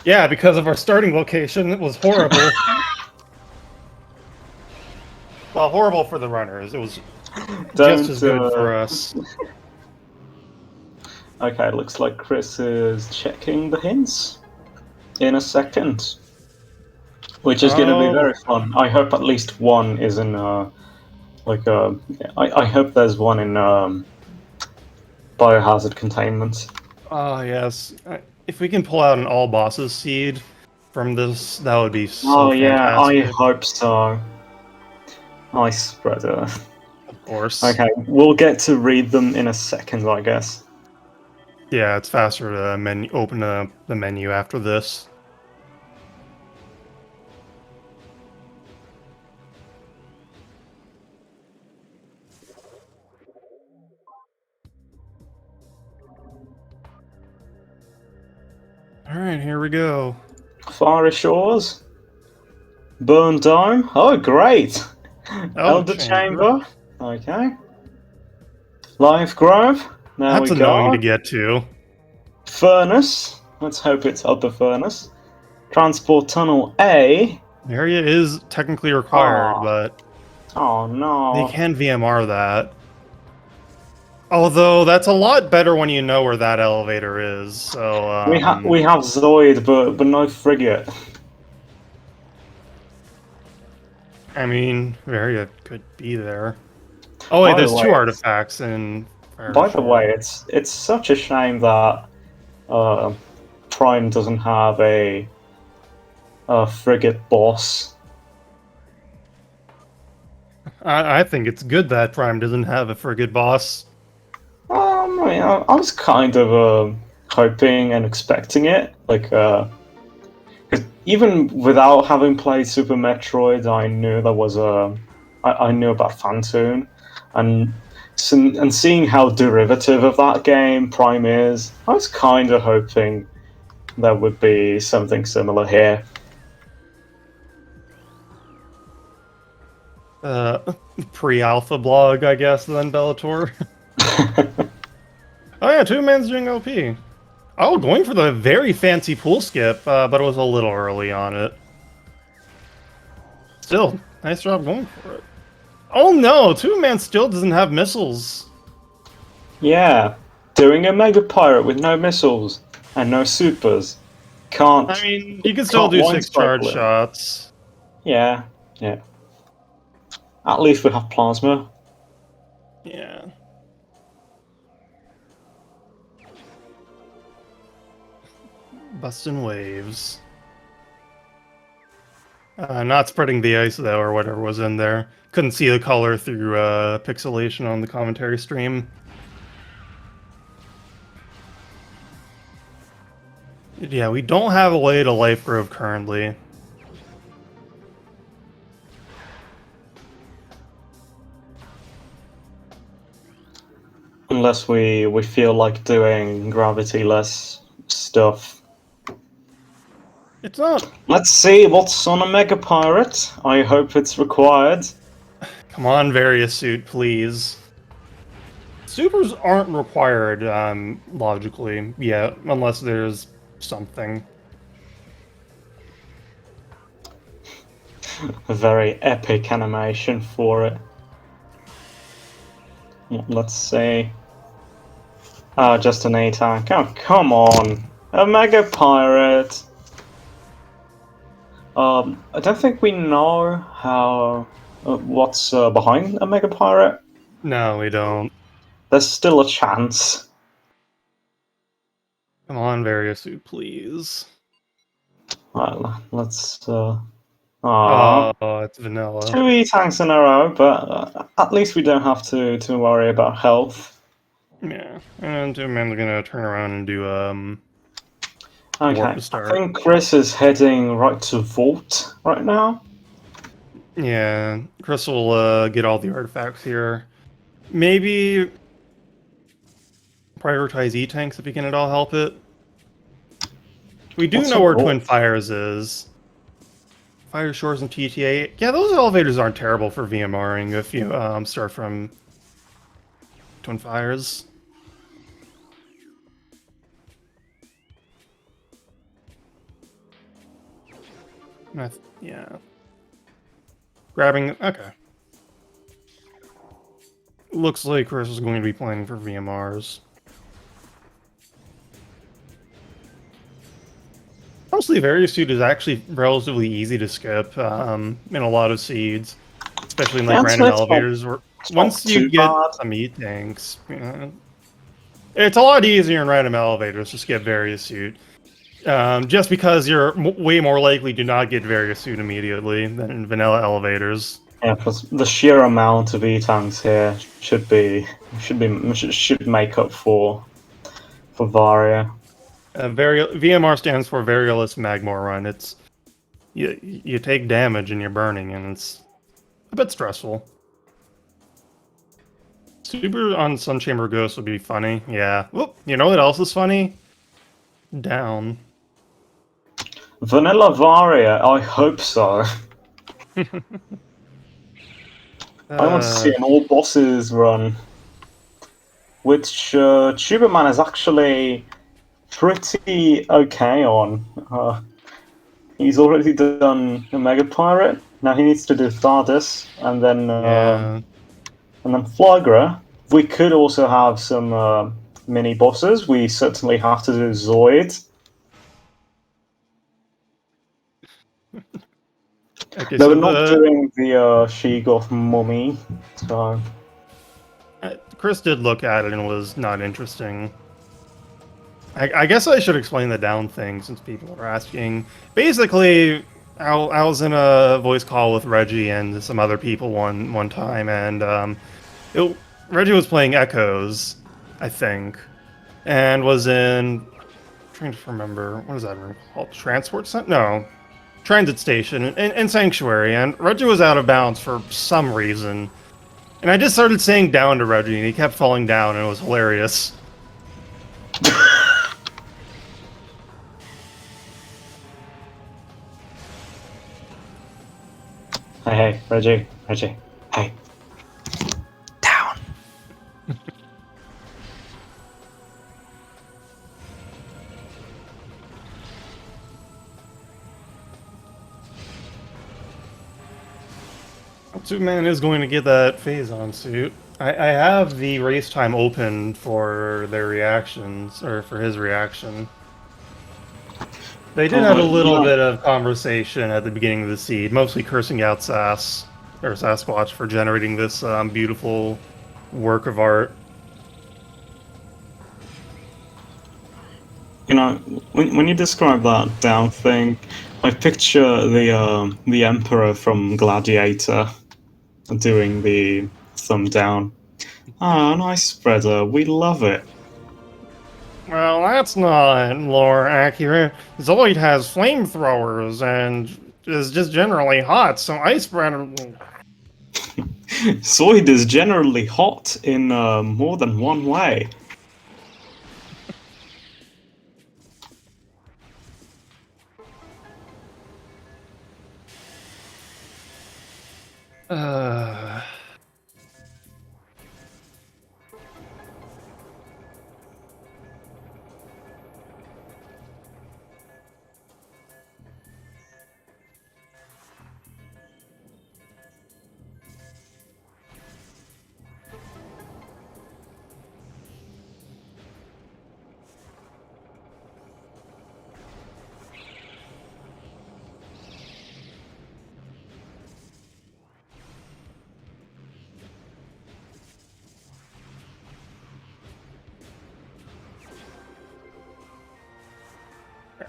Yeah, because of our starting location, it was horrible. Well, horrible for the runners. It was just Don't. as good for us. Okay, looks like Chris is checking the hints in a second, which is going to be Oh, very fun. I hope at least one is in like I hope there's one in biohazard containment. oh yes. If we can pull out an all bosses seed from this, that would be so Oh yeah, I fantastic. hope so. Nice spreader. Of course. Okay, we'll get to read them in a second, I guess. Yeah, it's faster to open the menu after this. All right, here we go. Fiery Shores, Burn Dome. Oh, great! Elder Elder Chamber. Chamber. Okay. Live Grove. There we That's annoying to go. get to. Furnace. Let's hope it's Upper Furnace. Transport Tunnel A. The area is technically required, Oh, but oh they no. can VMR that. Although that's a lot better when you know where that elevator is. So We have Zoid, but no frigate. I mean, Varia could be there. Oh wait, By the there's way, two artifacts in Fire by the Shore. way, it's such a shame that uh, Prime doesn't have a frigate boss. I think it's good that Prime doesn't have a frigate boss. I was kind of hoping and expecting it. Like, 'cause even without having played Super Metroid, I knew there was I knew about Phantoon, and and seeing how derivative of that game Prime is, I was kind of hoping there would be something similar here. Uh, Pre-alpha blog, I guess, then Bellator. Oh yeah, two man's doing OP. Oh, going for the very fancy pool skip, but it was a little early on it. Still, nice job going for it. Oh no, two man still doesn't have missiles. Yeah, doing a Mega Pirate with no missiles and no supers. I Can't mean, you can still can't do line 6 charge cycle him. shots. Yeah, yeah. At least we have plasma. Yeah. Busting waves. Not spreading the ice though, or whatever was in there. Couldn't see the color through pixelation on the commentary stream. Yeah, we don't have a way to Life Grove currently. Unless we feel like doing gravity-less stuff. It's not. Let's see what's on a Mega Pirate. I hope it's required. Come on, Various Suit, please. Supers aren't required, logically, yet, unless there's something. A very epic animation for it. Let's see. Oh, just an A-tank. Oh, come on. A Mega Pirate. I don't think we know how what's behind a Mega Pirate. No, we don't. There's still a chance. Come on, Various Suit, please. Right, let's. Oh, it's vanilla. 2 E-tanks in a row, but at least we don't have to worry about health. Yeah, and two men are gonna turn around and do warp Okay, to I start. think Chris is heading right to Vault right now. Yeah, Chris will get all the artifacts here. Maybe prioritize E-tanks if he can at all help it. We do What's know a where Vault? Twin Fires is. Fire Shores and TTA. Yeah, those elevators aren't terrible for VMRing if you start from Twin Fires. Yeah. Grabbing. Okay. Looks like Chris is going to be playing for VMRs. Honestly, Variosuit is actually relatively easy to skip in a lot of seeds, especially in like Yeah, random it's not, elevators. Where it's not once you too get bad. some E-tanks, it's a lot easier in random elevators to skip Variosuit. Just because you're way more likely to not get Variosuit immediately than in vanilla elevators. Yeah, because the sheer amount of E-tanks here should make up for Varia. VMR stands for Variolous Magmor Run. It's you take damage and you're burning, and it's a bit stressful. Super on Sunchamber Ghost would be funny. Yeah. Whoop. You know what else is funny? Down. Vanilla Varia, I hope so. I want to see an all bosses run, which Tubamann is actually pretty okay on. He's already done a Mega Pirate. Now he needs to do Thardus, Yeah. and then Flagra. We could also have some mini bosses. We certainly have to do Zoid. Okay, No, so we're not doing the Sheegoth mummy. So Chris did look at it and was not interesting. I guess I should explain the down thing since people are asking. Basically, I was in a voice call with Reggie and some other people one time, and Reggie was playing Echoes, I think, and was in. Trying to remember what is that room called? Transport Center? No, transit station in Sanctuary, and Reggie was out of bounds for some reason. And I just started saying down to Reggie, and he kept falling down, and it was hilarious. hey, Reggie, hey, down. Superman is going to get that phase-on suit. I have the race time open for their reactions, or for his reaction. They did have a little Yeah. bit of conversation at the beginning of the seed, mostly cursing out Sasquatch for generating this beautiful work of art. You know, when you describe that down thing, I picture the Emperor from Gladiator doing the thumb down. Ah, nice spreader. We love it. Well, that's not lore accurate. Zoid has flamethrowers and is just generally hot, so Ice Spreader. Zoid is generally hot in more than one way. Uh,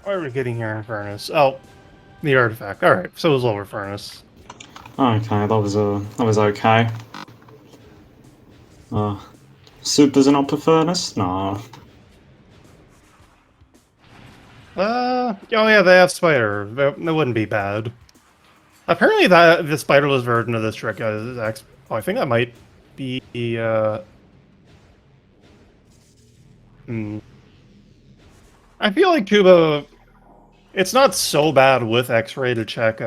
what are we getting here in Furnace? Oh, the artifact. Alright, so it was Lower Furnace. Okay, that was okay. Soup does an upper furnace? No. Oh yeah, they have Spider. That wouldn't be bad. Apparently the spiderless version of this trick is I think that might be, hmm. I feel like Tuba, it's not so bad with X-ray to check,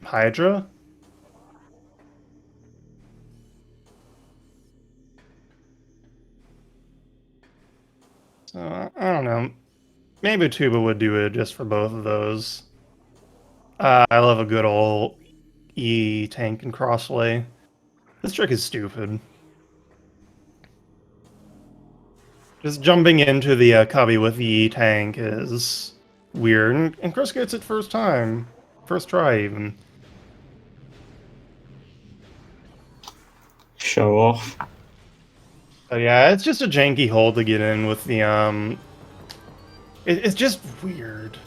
Hydra. So, I don't know. Maybe Tuba would do it just for both of those. I love a good old E tank and crosslay. This trick is stupid. Just jumping into the cubby with the E tank is weird, and Chris gets it first time. First try, even. Show off. But yeah, it's just a janky hold to get in with the, it's just weird.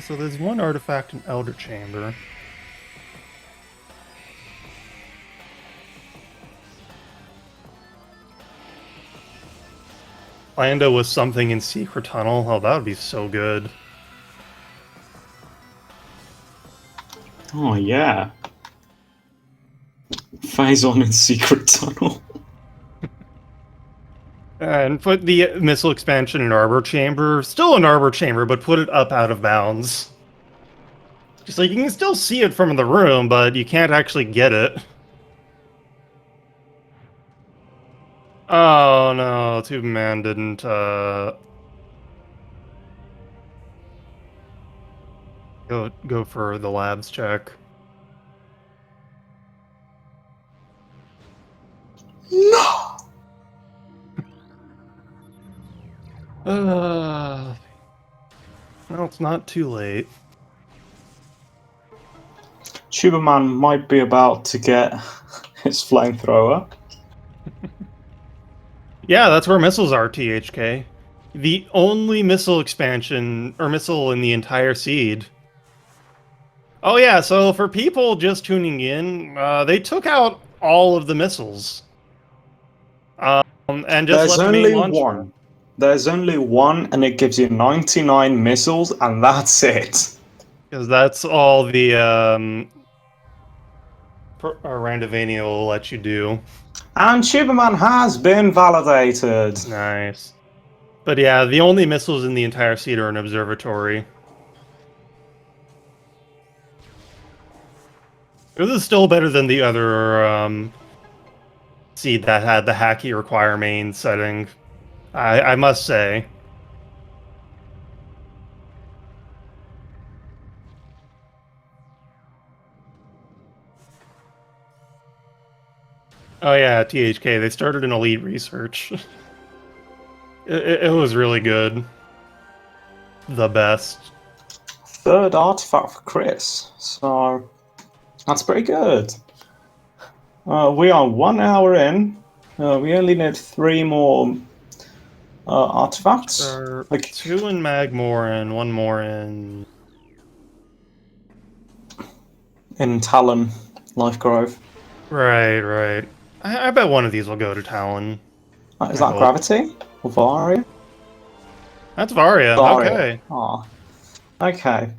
So there's one artifact in Elder Chamber. Rando with something in Secret Tunnel. Oh, that would be so good. Oh yeah. Phase on in Secret Tunnel. And put the missile expansion in Arbor Chamber. Still an Arbor Chamber, but put it up out of bounds. Just like, you can still see it from the room, but you can't actually get it. Oh no, Tubamann didn't, go for the labs check. No! Well, it's not too late. Tubamann might be about to get his flamethrower. Yeah, that's where missiles are, THK. The only missile expansion, or missile in the entire seed. Oh yeah, so for people just tuning in, they took out all of the missiles. And just There's left the main only launcher. one. There's only one, and it gives you 99 missiles, and that's it. Because that's all the Randomizer will let you do. And Tubamann has been validated. Nice. But yeah, the only missiles in the entire seed are an observatory. This is still better than the other seed that had the hacky require main setting. I must say. Oh yeah, THK. They started an elite research. It was really good. The best. Third artifact for Chris, so that's pretty good. We are 1 hour in. We only need 3 more artifacts. Like 2 in Magmore and 1 more in Talon, Life Grove. Right. I bet one of these will go to Talon. Is that Gravity or Varia? That's Varia. Okay. Oh, okay.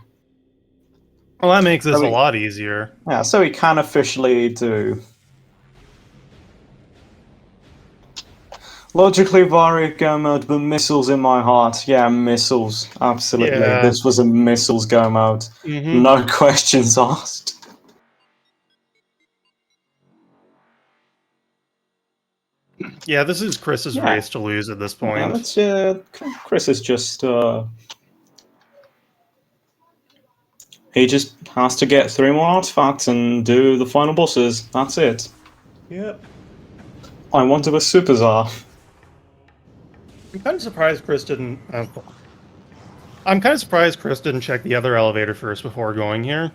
Well, that makes this a lot easier. Yeah, so we can officially do. Logically, Varia go mode, but missiles in my heart. Yeah, missiles. Absolutely. Yeah. This was a missiles go mode. No questions asked. Yeah, this is Chris's race to lose at this point. Chris is just. He just has to get 3 more artifacts and do the final bosses. That's it. Yep. I wanted a Super Czar. I'm kind of surprised Chris didn't. I'm kind of surprised Chris didn't check the other elevator first before going here.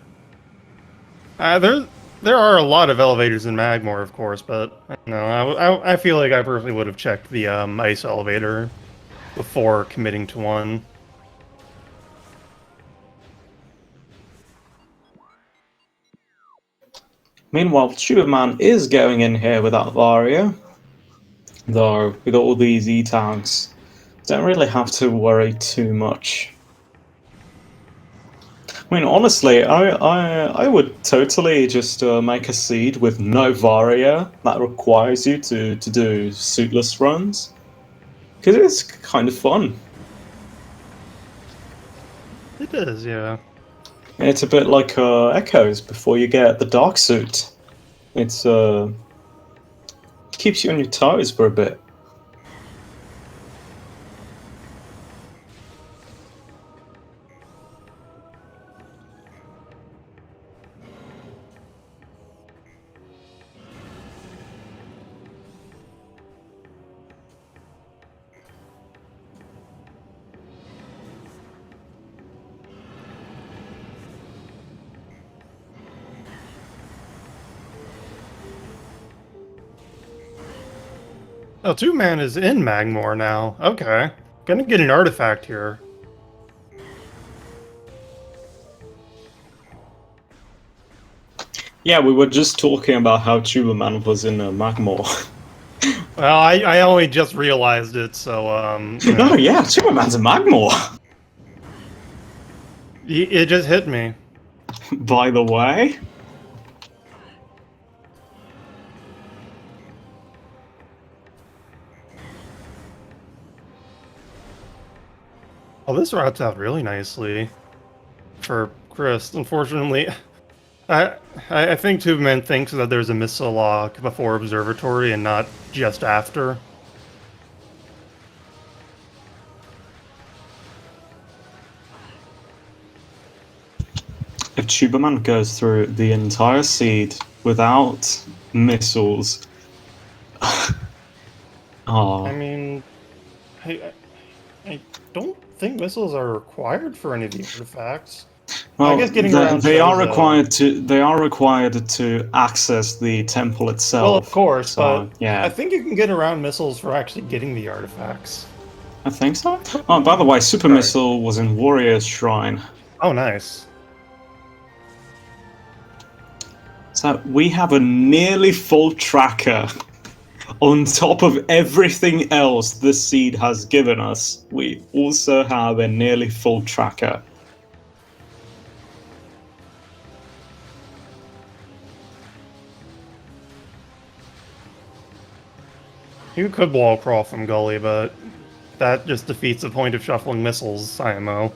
There are a lot of elevators in Magmore, of course, but I feel like I personally would have checked the ice elevator before committing to one. Meanwhile, Tubamann is going in here without Varia. Though, with all these E-tags, don't really have to worry too much. I mean, honestly, I would totally just make a seed with no Varia that requires you to do suitless runs. Because it's kind of fun. It is, yeah. It's a bit like Echoes before you get the dark suit. It's keeps you on your toes for a bit. Oh, Tubamann is in Magmor now. Okay. Gonna get an artifact here. Yeah, we were just talking about how Tubamann was in Magmor. Well, I only just realized it, so, No, yeah, Tubaman's in Magmor. It just hit me. By the way. Oh, this routes out really nicely for Chris. Unfortunately, I think Tubamann thinks that there's a missile lock before Observatory and not just after. If Tubamann goes through the entire seed without missiles. I mean, I don't think missiles are required for any of the artifacts. Well, I guess getting around they are Chozo. required to access the temple itself. Well, of course, So but I yeah, think you can get around missiles for actually getting the artifacts. I think so. Oh, by the way, Super Right. Missile was in Warrior's Shrine. Oh, nice. So we have a nearly full tracker. On top of everything else the seed has given us, we also have a nearly full tracker. You could wall crawl from Gully, but that just defeats the point of shuffling missiles, IMO,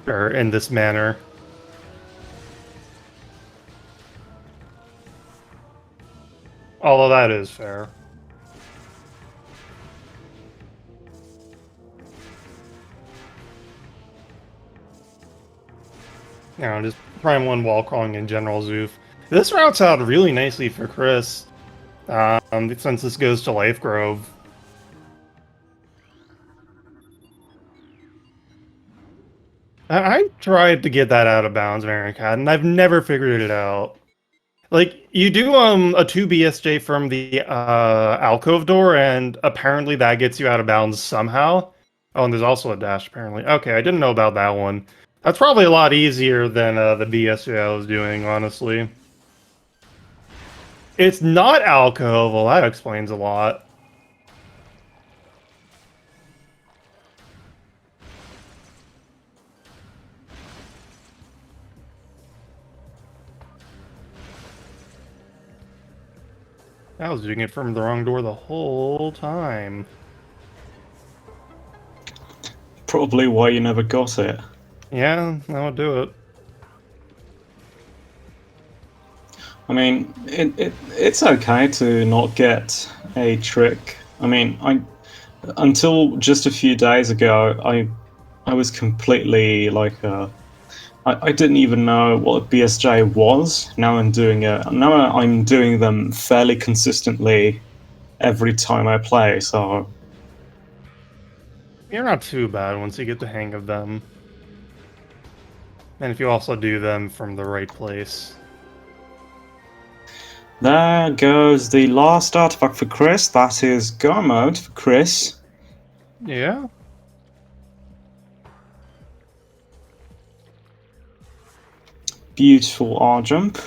or in this manner. Although that is fair. You know, just Prime 1 wall crawling in general, Zoof. This routes out really nicely for Chris, since this goes to Life Grove. I tried to get that out of bounds, Maricat, and I've never figured it out. Like, you do a 2 BSJ from the alcove door, and apparently that gets you out of bounds somehow. Oh, and there's also a dash, apparently. Okay, I didn't know about that one. That's probably a lot easier than the BSJ I was doing, honestly. It's not alcove, well, that explains a lot. I was doing it from the wrong door the whole time. Probably why you never got it. Yeah, that would do it. I mean, it's okay to not get a trick. I mean, until just a few days ago, I was completely like I didn't even know what a BSJ was. Now I'm doing it. Now I'm doing them fairly consistently every time I play. So You're not too bad once you get the hang of them. And if you also do them from the right place. there goes the last artifact for Chris. That is go mode for Chris. Yeah. Beautiful R jump.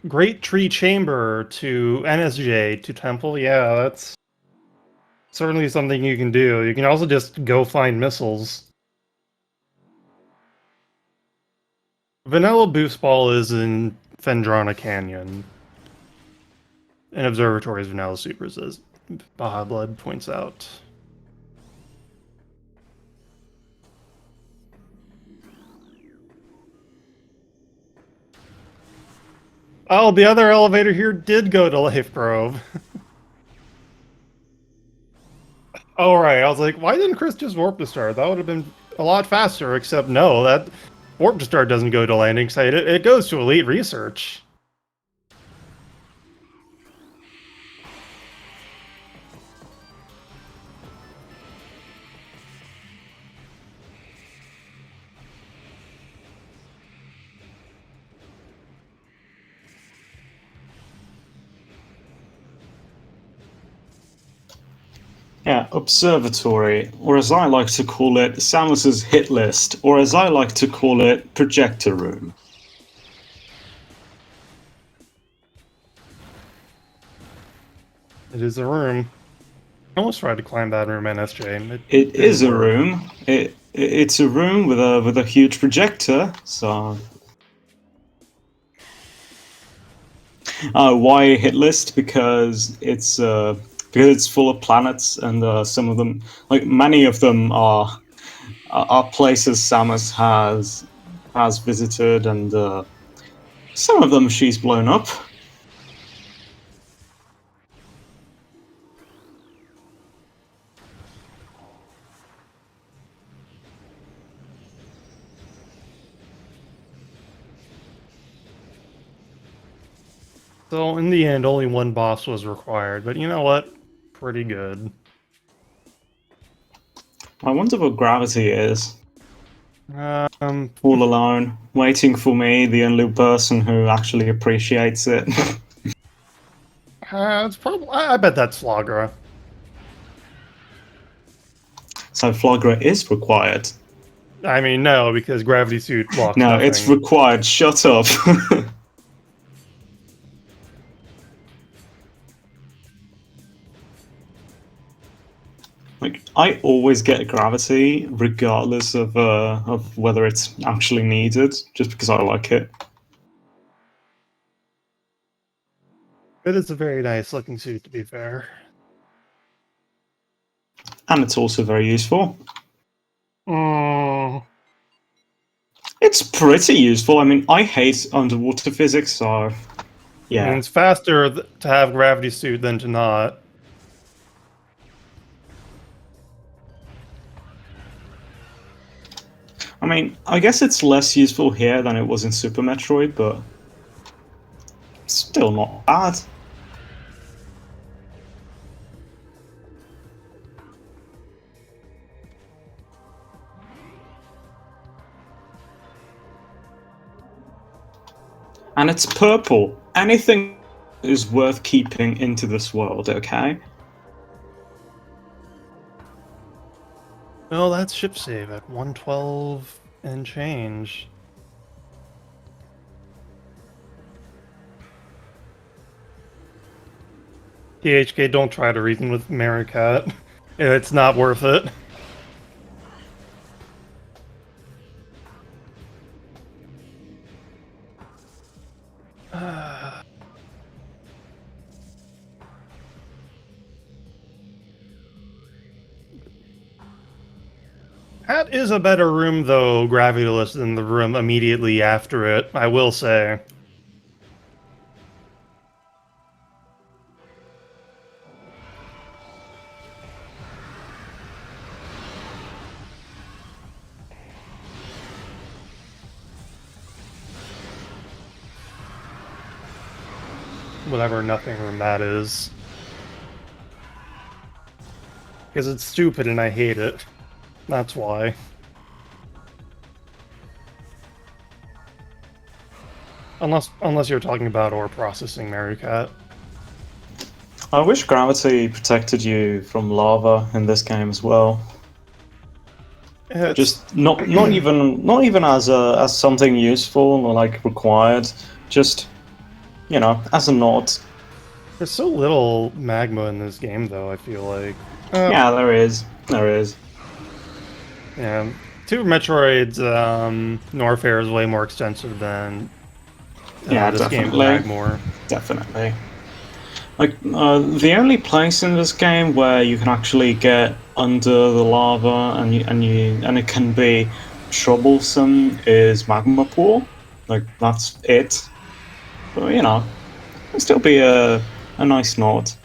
Great Tree Chamber to NSJ to Temple. Yeah, that's certainly something you can do. You can also just go find missiles. Vanilla Boost Ball is in Fendrana Canyon. And Observatory is Vanilla Supers, as Baja Blood points out. Oh, the other elevator here did go to Life Grove. Oh, right. I was like, why didn't Chris just warp to start? That would have been a lot faster, except no, that warp to start doesn't go to landing site. It goes to Elite Research. Yeah, observatory, or as I like to call it, Samus's hit list, or as I like to call it, projector room. It is a room. I almost tried to climb that room, NSJ. It is a work. room. It's a room with a huge projector. So, why hit list? Because it's full of planets, and some of them, like many of them, are places Samus has visited, and some of them she's blown up. So in the end, only one boss was required, but you know what? Pretty good. I wonder what gravity is. Um, All alone, waiting for me, the only person who actually appreciates it. it's probably. I bet that's Flagra. So Flagra is required. I mean, no, because gravity suit blocks No, nothing. it's required. Shut up. Like, I always get gravity, regardless of whether it's actually needed, just because I like it. It is a very nice looking suit, to be fair. And it's also very useful. Mm. It's pretty useful. I mean, I hate underwater physics, so yeah. And it's faster to have gravity suit than to not. I mean, I guess it's less useful here than it was in Super Metroid, but still not bad. And it's purple. Anything is worth keeping into this world, okay? Well, that's ship save at 112 and change. THK, don't try to reason with Maricat. It's not worth it. That is a better room, though, gravityless, than the room immediately after it, I will say. Whatever nothing room that is. Because it's stupid and I hate it. That's why. Unless you're talking about ore processing, Maricat. I wish gravity protected you from lava in this game as well. Just not even as something useful or like required. Just, you know, as a nod. There's so little magma in this game, though, I feel like. Yeah, there is. There is. Yeah, Super Metroid's Norfair is way more extensive than Yeah, this game definitely. Fragmore. Definitely. Like, the only place in this game where you can actually get under the lava and it can be troublesome is Magma Pool. Like, that's it. But, you know, it'll still be a nice note.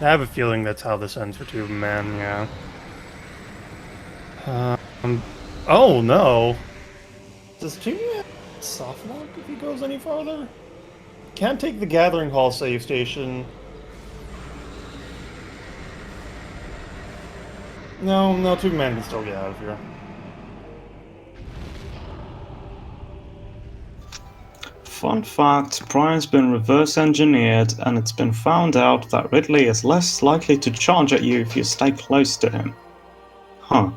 I have a feeling that's how this ends for Tubamann, yeah. Oh no! Does Tubamann soft lock if he goes any farther? Can't take the Gathering Hall save station. No, Tubamann can still get out of here. Fun fact, Brian's been reverse engineered and it's been found out that Ridley is less likely to charge at you if you stay close to him. Huh.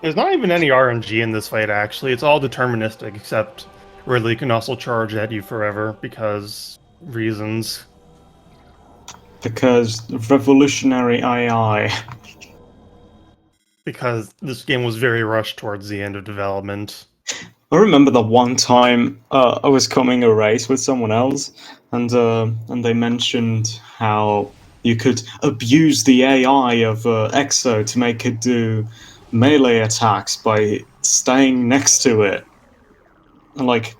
There's not even any RNG in this fight, actually. It's all deterministic, except Ridley can also charge at you forever because reasons. Because revolutionary AI. Because this game was very rushed towards the end of development. I remember the one time I was coming a race with someone else, and they mentioned how you could abuse the AI of EXO to make it do melee attacks by staying next to it. And like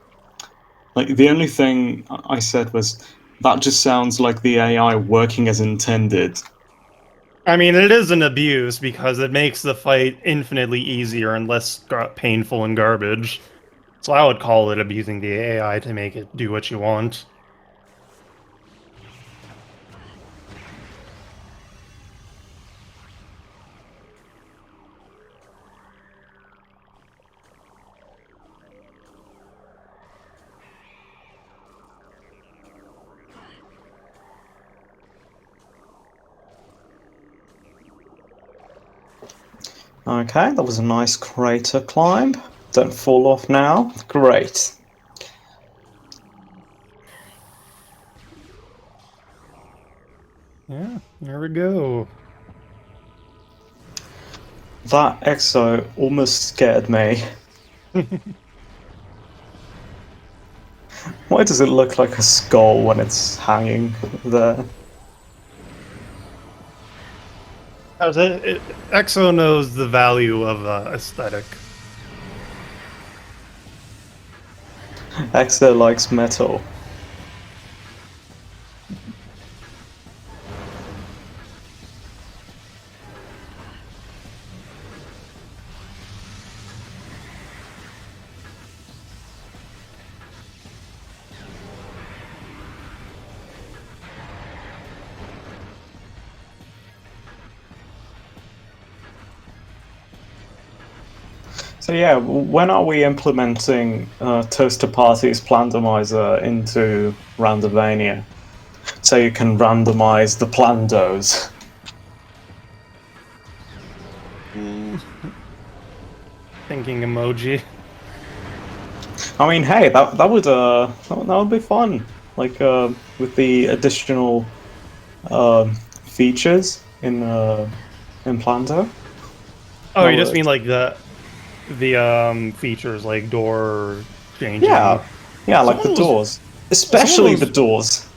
the only thing I said was that just sounds like the AI working as intended. I mean, it is an abuse because it makes the fight infinitely easier and less painful and garbage. So I would call it abusing the AI to make it do what you want. Okay, that was a nice crater climb. Don't fall off now. Great. Yeah, there we go. That EXO almost scared me. Why does it look like a skull when it's hanging there? EXO knows the value of aesthetic. EXO likes metal. So yeah, when are we implementing Toaster Party's Plandomizer into Randomania? So you can randomize the Plandos. Thinking emoji. I mean, hey, that would be fun. Like with the additional features in Plando. Oh, That you just would. mean like the features like door changing. Yeah, yeah, like Someone the was doors, someone especially the was doors.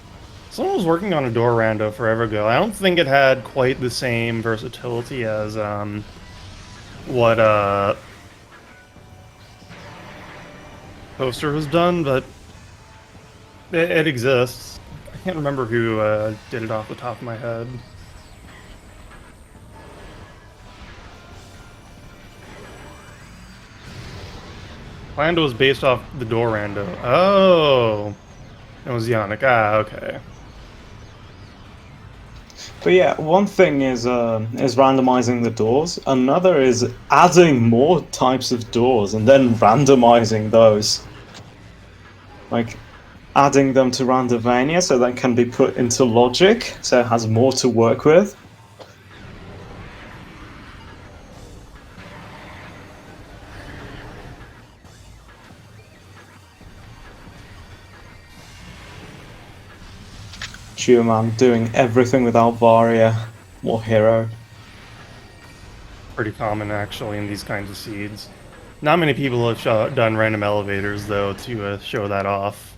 someone was working on a door rando forever ago. I don't think it had quite the same versatility as what Poster has done, but it exists. I can't remember who did it off the top of my head. Lando was based off the door rando. Oh, it was Yannick. Ah, okay. But yeah, one thing is randomizing the doors. Another is adding more types of doors and then randomizing those. Like adding them to Randomania so that can be put into logic, so it has more to work with. Tubamann doing everything without Varia or Hero. Pretty common, actually, in these kinds of seeds. Not many people have done random elevators, though, to show that off.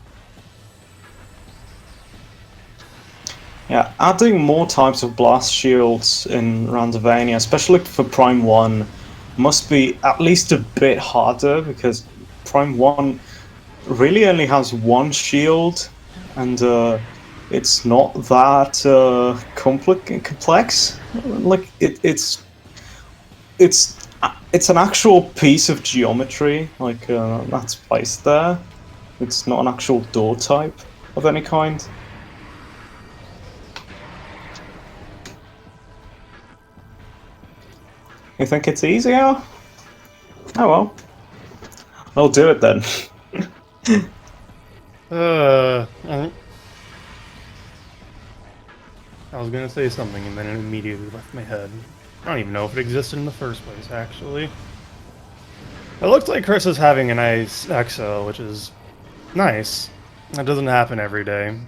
Yeah, adding more types of blast shields in Randomizer, especially for Prime 1, must be at least a bit harder, because Prime 1 really only has one shield, and it's not that complex. Like, it's an actual piece of geometry, like, that's placed there. It's not an actual door type of any kind. You think it's easier? Oh well. I'll do it then. I was gonna say something and then it immediately left my head. I don't even know if it existed in the first place, actually. It looks like Chris is having a nice EXO, which is nice. That doesn't happen every day.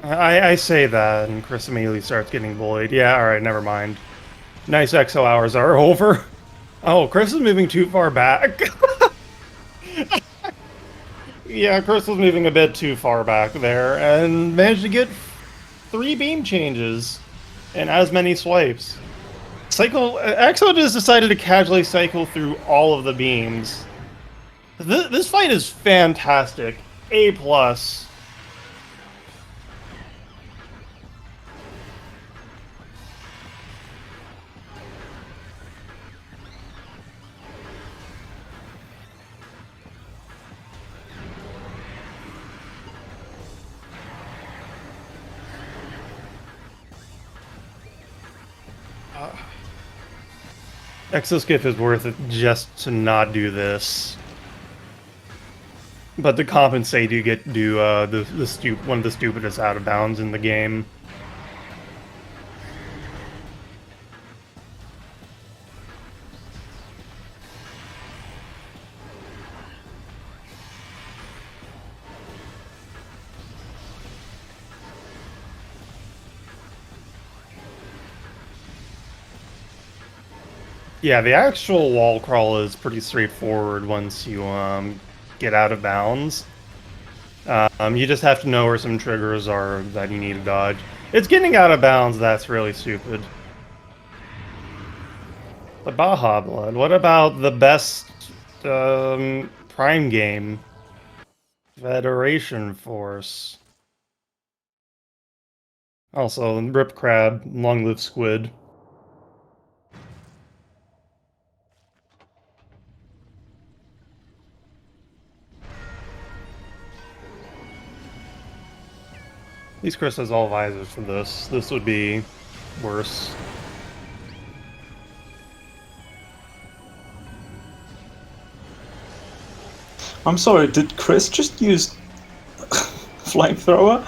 I say that, and Chris immediately starts getting bullied. Yeah, alright, never mind. Nice EXO hours are over. Oh, Chris is moving too far back. Yeah, Chris was moving a bit too far back there, and managed to get 3 beam changes and as many swipes. EXO just decided to casually cycle through all of the beams. This fight is fantastic. A+. Exoskip is worth it just to not do this. But to compensate, you get to do one of the stupidest out of bounds in the game. Yeah, the actual wall crawl is pretty straightforward once you get out of bounds. You just have to know where some triggers are that you need to dodge. It's getting out of bounds that's really stupid. But Baja Blood, what about the best Prime game? Federation Force. Also, Rip Crab, Long Live Squid. At least Chris has all visors for this. This would be worse. I'm sorry, did Chris just use flamethrower?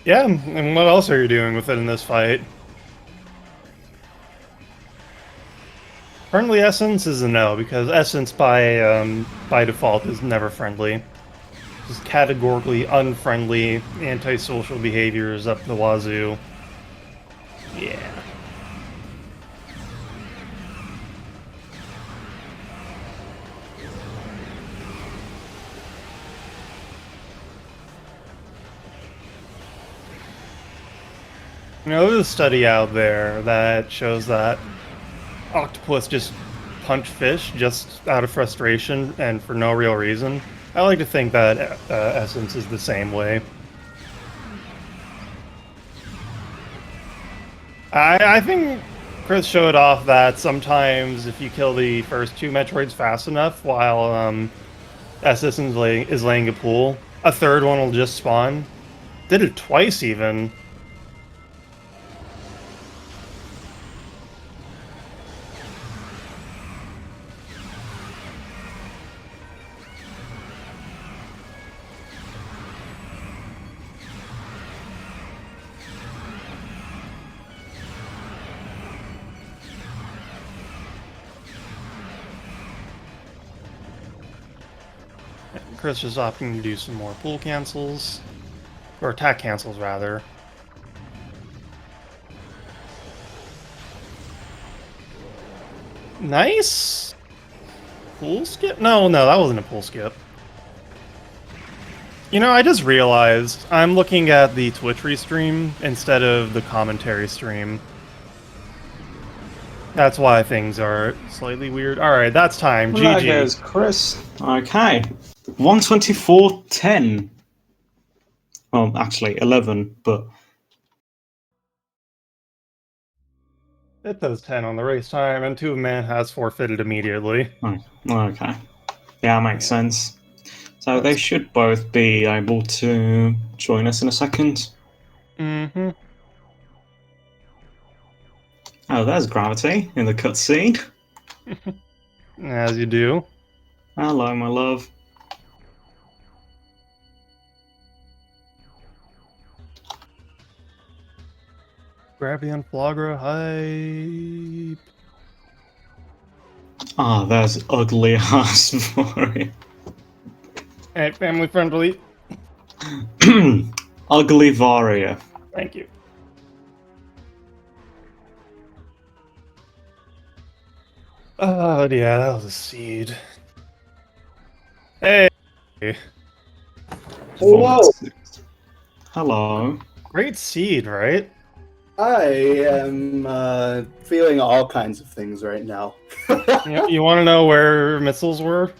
Yeah, and what else are you doing with it in this fight? Currently, Essence is a no, because Essence by default is never friendly. Just categorically unfriendly, antisocial behaviors up the wazoo. Yeah. You know, there's a study out there that shows that octopus just punch fish just out of frustration and for no real reason. I like to think that Essence is the same way. I think Chris showed off that sometimes if you kill the first 2 Metroids fast enough while Essence is laying a pool, a third one will just spawn. Did it twice even. Chris is opting to do some more pull cancels. Or attack cancels, rather. Nice! Pull skip? No, that wasn't a pull skip. You know, I just realized I'm looking at the Twitch restream instead of the commentary stream. That's why things are slightly weird. Alright, that's time. Well, GG. there goes Chris. Okay. 124.10. Well, actually, 11, but... It says 10 on the race time, and Tubamann has forfeited immediately. Oh, okay. Yeah, makes sense. So they should both be able to join us in a second. Mm-hmm. Oh, there's Gravity in the cutscene. As you do. Hello, my love. Gravity on Flagra, hype. Ah, there's ugly ass Varia. Hey, family friendly. Ugly Varia. Thank you. Oh, yeah, that was a seed. Hey! Hello. Hello. Great seed, right? I am feeling all kinds of things right now. You want to know where missiles were?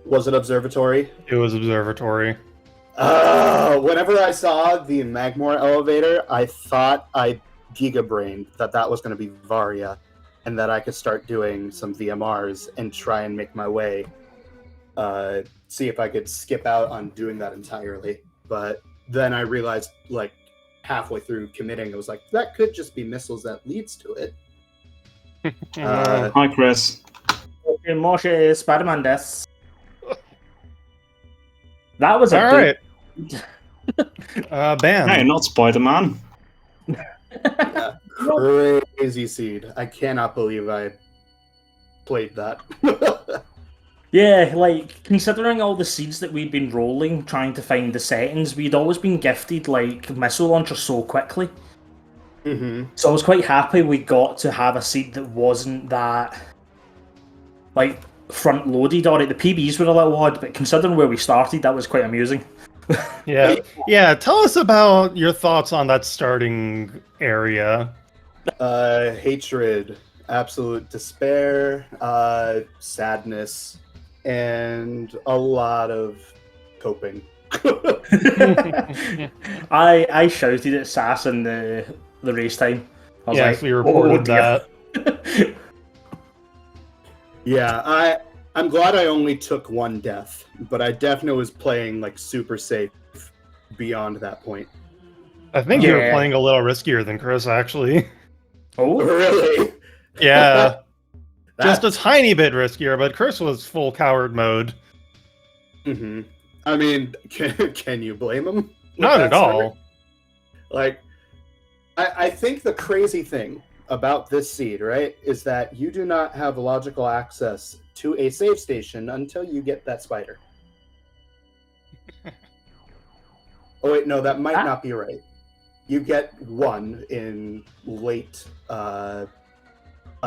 Was it observatory? It was observatory. Whenever I saw the Magmore elevator, I thought I gigabrained that was going to be Varia, and that I could start doing some VMRs and try and make my way. See if I could skip out on doing that entirely. But then I realized, like, halfway through committing, I was like, that could just be missiles that leads to it. Hi, Chris. Moshe Spider-Man deaths. That was a Alright. Bam. Hey, not Spider-Man. Yeah, crazy seed. I cannot believe I played that. Yeah, like, considering all the seeds that we'd been rolling, trying to find the settings, we'd always been gifted, like, missile launchers so quickly. Mm-hmm. So I was quite happy we got to have a seed that wasn't that, like, front-loaded. Alright, the PBs were a little odd, but considering where we started, that was quite amusing. Yeah, tell us about your thoughts on that starting area. Hatred, absolute despair, sadness, and a lot of coping. I shouted at Sass in the race time. I was Yes, like, we reported dear." that. Yeah, I'm glad I only took one death, but I definitely was playing like super safe beyond that point. I think you were Yeah. playing a little riskier than Chris, actually. Oh, Really? Yeah, just a That's- tiny bit riskier, but Chris was full coward mode. Mhm. I mean, can you blame him? with Not that at all. start? Like, I think the crazy thing about this seed, right, is that you do not have logical access to a save station until you get that spider. Oh wait, no, that might not be right. You get one in late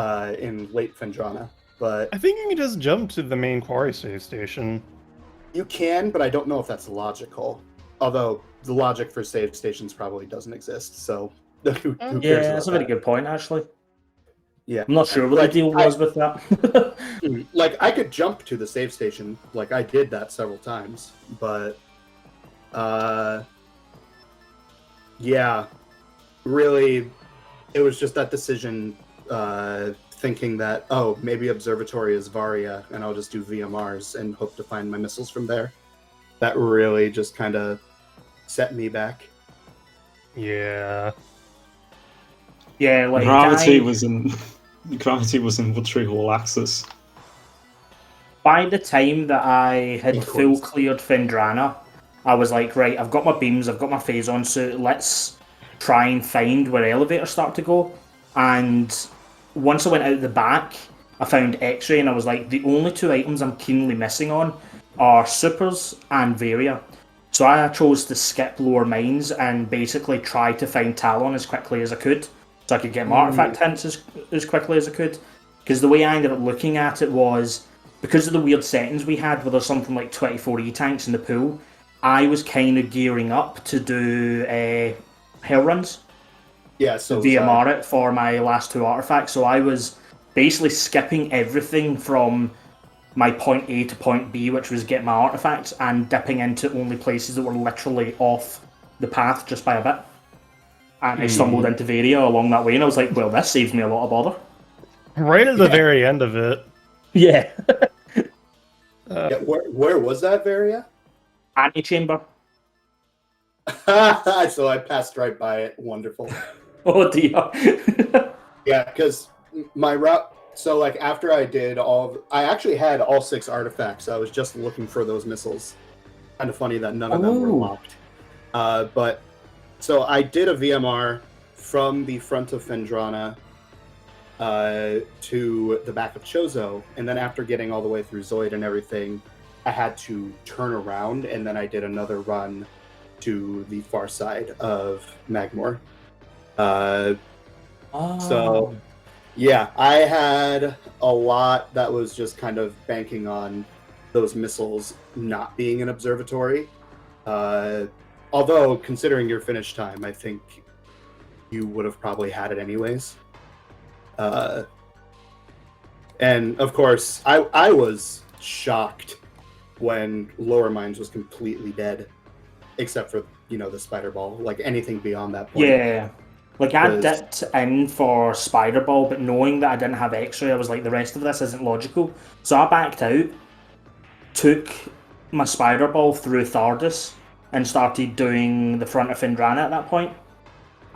Fendrana, but I think you can just jump to the main quarry save station. you can, but I don't know if that's logical. Although the logic for save stations probably doesn't exist, so who cares yeah, about that's a very that? good point, actually. Yeah, I'm not sure what Like, the deal was with that. like I could jump to the save station, like I did that several times, but yeah, really, it was just that decision, thinking that, oh, maybe observatory is Varia, and I'll just do VMRs and hope to find my missiles from there. That really just kind of set me back. Yeah. Yeah, like Gravity was in Victory Hall Axis. by the time that I had Of full course. cleared Fendrana, I was like, right, I've got my beams, I've got my phazon suit, let's try and find where elevators start to go. And once I went out the back, I found X-ray, and I was like, the only two items I'm keenly missing on are supers and Varia. So I chose to skip lower mines and basically try to find Talon as quickly as I could, so I could get my artifact hints as quickly as I could. Because the way I ended up looking at it was, because of the weird settings we had, where there's something like 24 E-tanks in the pool, I was kind of gearing up to do hell runs. Yeah, so VMR it for my last 2 artifacts, so I was basically skipping everything from my point A to point B, which was get my artifacts, and dipping into only places that were literally off the path just by a bit. And I stumbled into Varia along that way, and I was like, well, this saves me a lot of bother. Right at the very end of it. Yeah. where was that Varia? Antechamber. So I passed right by it. Wonderful. Oh dear. Yeah, because my route. So like after I did I actually had all 6 artifacts. I was just looking for those missiles. Kind of funny that none of them were locked. But so I did a VMR from the front of Fendrana to the back of Chozo, and then after getting all the way through Zoid and everything, I had to turn around, and then I did another run to the far side of Magmor. So, yeah, I had a lot that was just kind of banking on those missiles not being an observatory. Although, considering your finish time, I think you would have probably had it anyways. And, of course, I was shocked when Lower Mines was completely dead, except for, the Spider Ball. Like, anything beyond that point. Yeah. Like, I dipped in for Spider Ball, but knowing that I didn't have X-Ray, I was like, the rest of this isn't logical. So I backed out, took my Spider Ball through Thardus, and started doing the front of Fendrana at that point.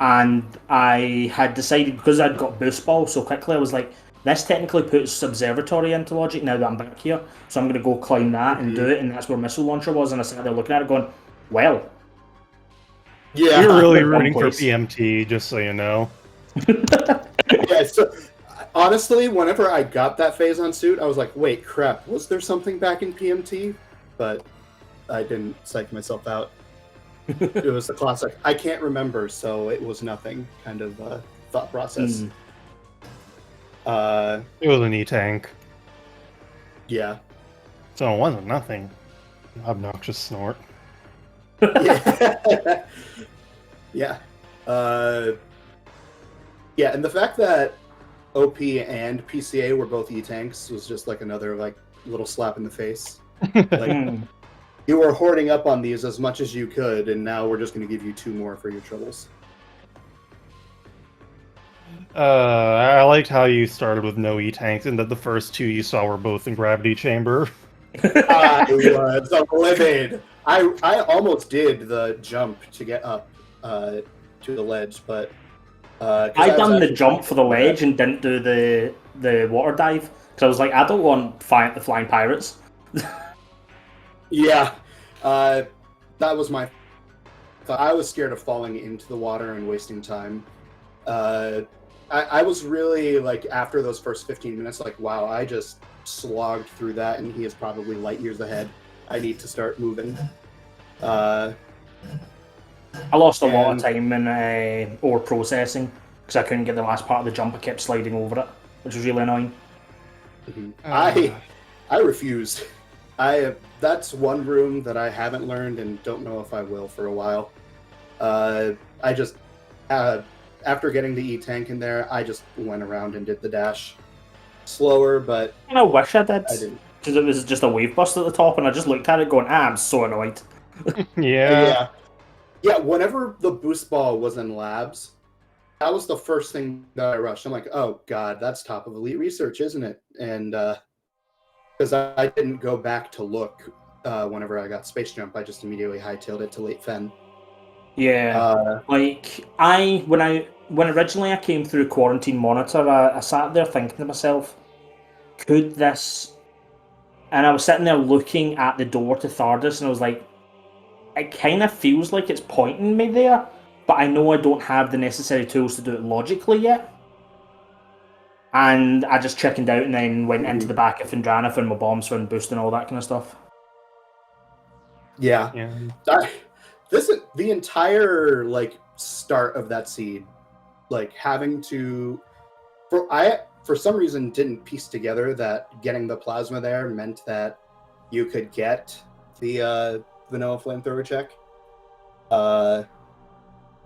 And I had decided, because I'd got Boost Ball so quickly, I was like, this technically puts Observatory into logic now that I'm back here, so I'm going to go climb that and do it, and that's where Missile Launcher was, and I sat there looking at it going, well... Yeah, you're really rooting for PMT, just so you know. Yeah, so honestly, whenever I got that Phazon suit, I was like, wait, crap, was there something back in PMT? But I didn't psych myself out. It was the classic, I can't remember, so it was nothing kind of thought process. It was an E-tank. Yeah. So it wasn't nothing. Obnoxious snort. Yeah. Yeah. Yeah, and the fact that OP and PCA were both E-tanks was just like another like little slap in the face. Like, you were hoarding up on these as much as you could, and now we're just going to give you 2 more for your troubles. I liked how you started with no E-tanks, and that the first 2 you saw were both in Gravity Chamber. I was livid. I almost did the jump to get up to the ledge, but I done the jump for the ledge and didn't do the water dive because I was like, I don't want the flying pirates. Yeah, that was my thought. I was scared of falling into the water and wasting time. I was really like, after those first 15 minutes, like, wow, I just slogged through that, and he is probably light years ahead. I need to start moving. I lost a lot of time in ore processing because I couldn't get the last part of the jump. I kept sliding over it, which was really annoying. I refused. That's one room that I haven't learned and don't know if I will for a while. I just after getting the E-tank in there, I just went around and did the dash slower, but I wish I did. I didn't. Because it was just a wave bust at the top, and I just looked at it going, I'm so annoyed. Yeah. Yeah, whenever the boost ball was in labs, that was the first thing that I rushed. I'm like, oh god, that's top of elite research, isn't it? And because I didn't go back to look whenever I got Space Jump, I just immediately hightailed it to late Fen. Yeah, like when originally I came through Quarantine Monitor, I sat there thinking to myself, could this? And I was sitting there looking at the door to Thardus, and I was like, it kind of feels like it's pointing me there, but I know I don't have the necessary tools to do it logically yet. And I just chickened out and then went into the back of Fendrana for my bomb swing boost and all that kind of stuff. Yeah. Yeah. The entire like start of that seed, like having to, for some reason didn't piece together that getting the plasma there meant that you could get the vanilla flamethrower check.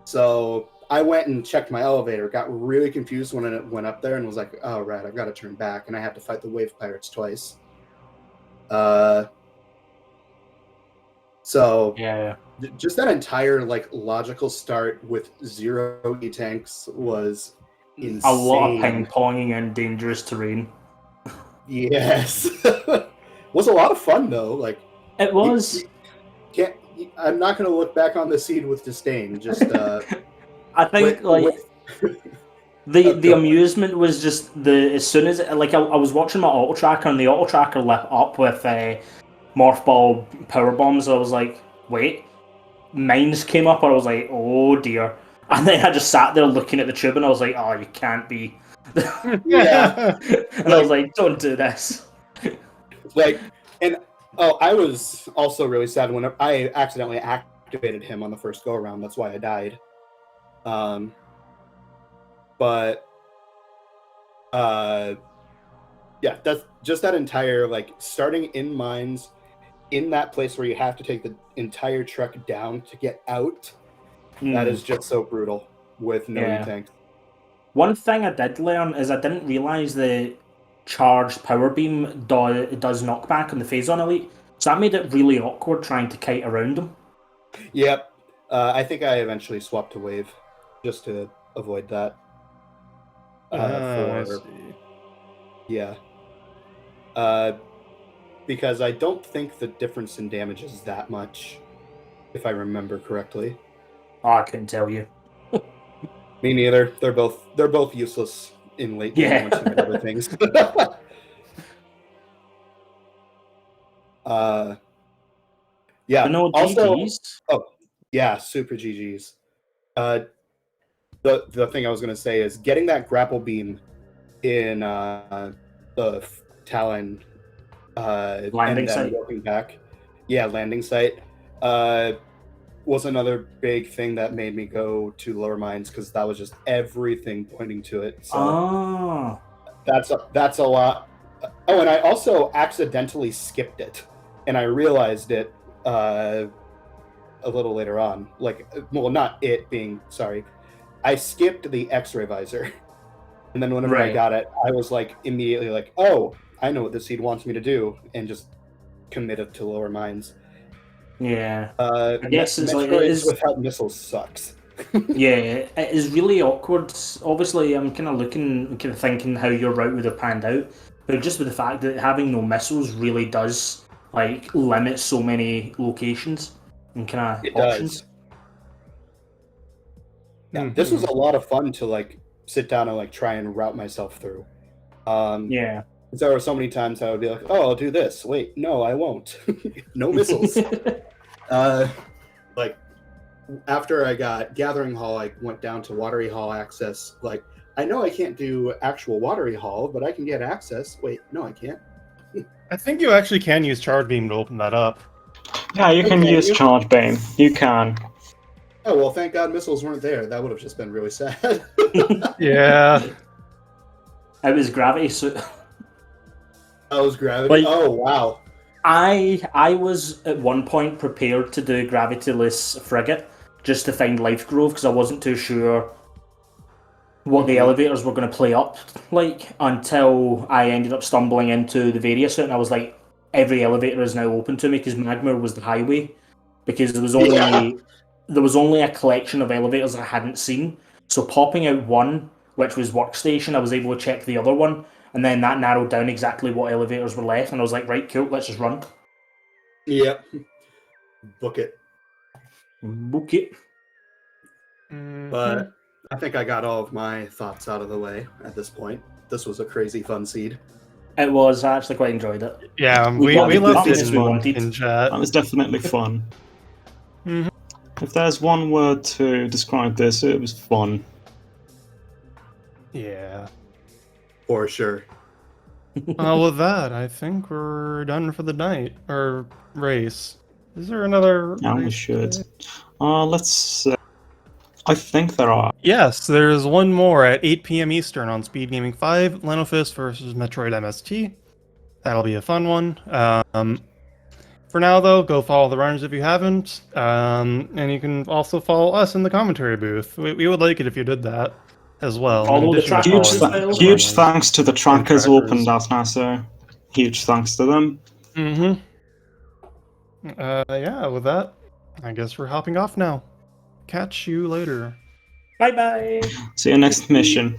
So I went and checked my elevator, got really confused when it went up there, and was like, "Oh right, I've got to turn back," and I had to fight the wave pirates twice. So Yeah. just that entire like logical start with 0 E-tanks was insane. A lot of ping-ponging in dangerous terrain. Yes. Was a lot of fun though. Like It was. I'm not going to look back on the seed with disdain. Just I think the amusement was just as soon as I was watching my auto tracker and the auto tracker lit up with morph ball power bombs. I was like, wait, mines came up, and I was like, oh dear. And then I just sat there looking at the tube, and I was like, oh, you can't be. Yeah. And I was like, don't do this. I was also really sad when I accidentally activated him on the first go around. That's why I died. Yeah, that's just that entire like starting in mines in that place where you have to take the entire truck down to get out. That is just so brutal with no E-tanks. One thing I did learn is I didn't realize the charged power beam does knockback on the Phazon Elite, so that made it really awkward trying to kite around them. Yep. I think I eventually swapped to wave just to avoid that. I see. Yeah. Because I don't think the difference in damage is that much, if I remember correctly. Oh, I couldn't tell you. Me neither. They're both useless in late game once you get other things. Yeah. No also, GGs. oh yeah, super GGs. The thing I was gonna say is getting that grapple beam in the Talon Landing site. Working back. Yeah, landing site. Was another big thing that made me go to lower mines because that was just everything pointing to it. So that's a lot. Oh, and I also accidentally skipped it, and I realized it a little later on. Like, well, not it being sorry. I skipped the X-ray visor, and then whenever I got it, I was like immediately like, "Oh, I know what this seed wants me to do," and just committed to lower mines. Yeah, I guess it's like without missiles sucks. Yeah, it is really awkward. Obviously, I'm kind of thinking how your route would have panned out, but just with the fact that having no missiles really does like limit so many locations and kind of options. Does. Yeah, this was a lot of fun to like sit down and like try and route myself through. Yeah. There were so many times I would be like, "Oh, I'll do this." Wait, no, I won't. No missiles. Like after I got Gathering Hall, I went down to Watery Hall access. Like, I know I can't do actual Watery Hall, but I can get access. Wait, no, I can't. I think you actually can use Charge Beam to open that up. Yeah, you can use Charge Beam. You can. Oh, well, thank God missiles weren't there. That would have just been really sad. Yeah. It was gravity suit. Oh, it was gravity? Oh, wow. I was at one point prepared to do gravityless frigate just to find Life Grove because I wasn't too sure what the elevators were going to play up like until I ended up stumbling into the various and I was like, every elevator is now open to me because Magma was the highway because there was only a collection of elevators I hadn't seen. So popping out one, which was Workstation, I was able to check the other one. And then that narrowed down exactly what elevators were left, and I was like, right, cool, let's just run. Yep. Book it. Book it. But I think I got all of my thoughts out of the way at this point. This was a crazy fun seed. It was. I actually quite enjoyed it. Yeah, we loved it in chat. That was definitely fun. Mm-hmm. If there's one word to describe this, it was fun. Yeah. For sure. With that, I think we're done for the night, or race. Is there another? Yeah, we race should. today? Let's. I think there are. Yes, there's one more at 8 p.m. Eastern on SpeedGaming 5, Lenofist versus Metroid MST. That'll be a fun one. For now, though, go follow the runners if you haven't, and you can also follow us in the commentary booth. We would like it if you did that as well. in Follow the addition to trackers following as well. the Huge runners. thanks to the trackers who trackers. opened that NASA. Huge thanks to them. Mm-hmm. Yeah, with that, I guess we're hopping off now. Catch you later. Bye bye. See you next mission.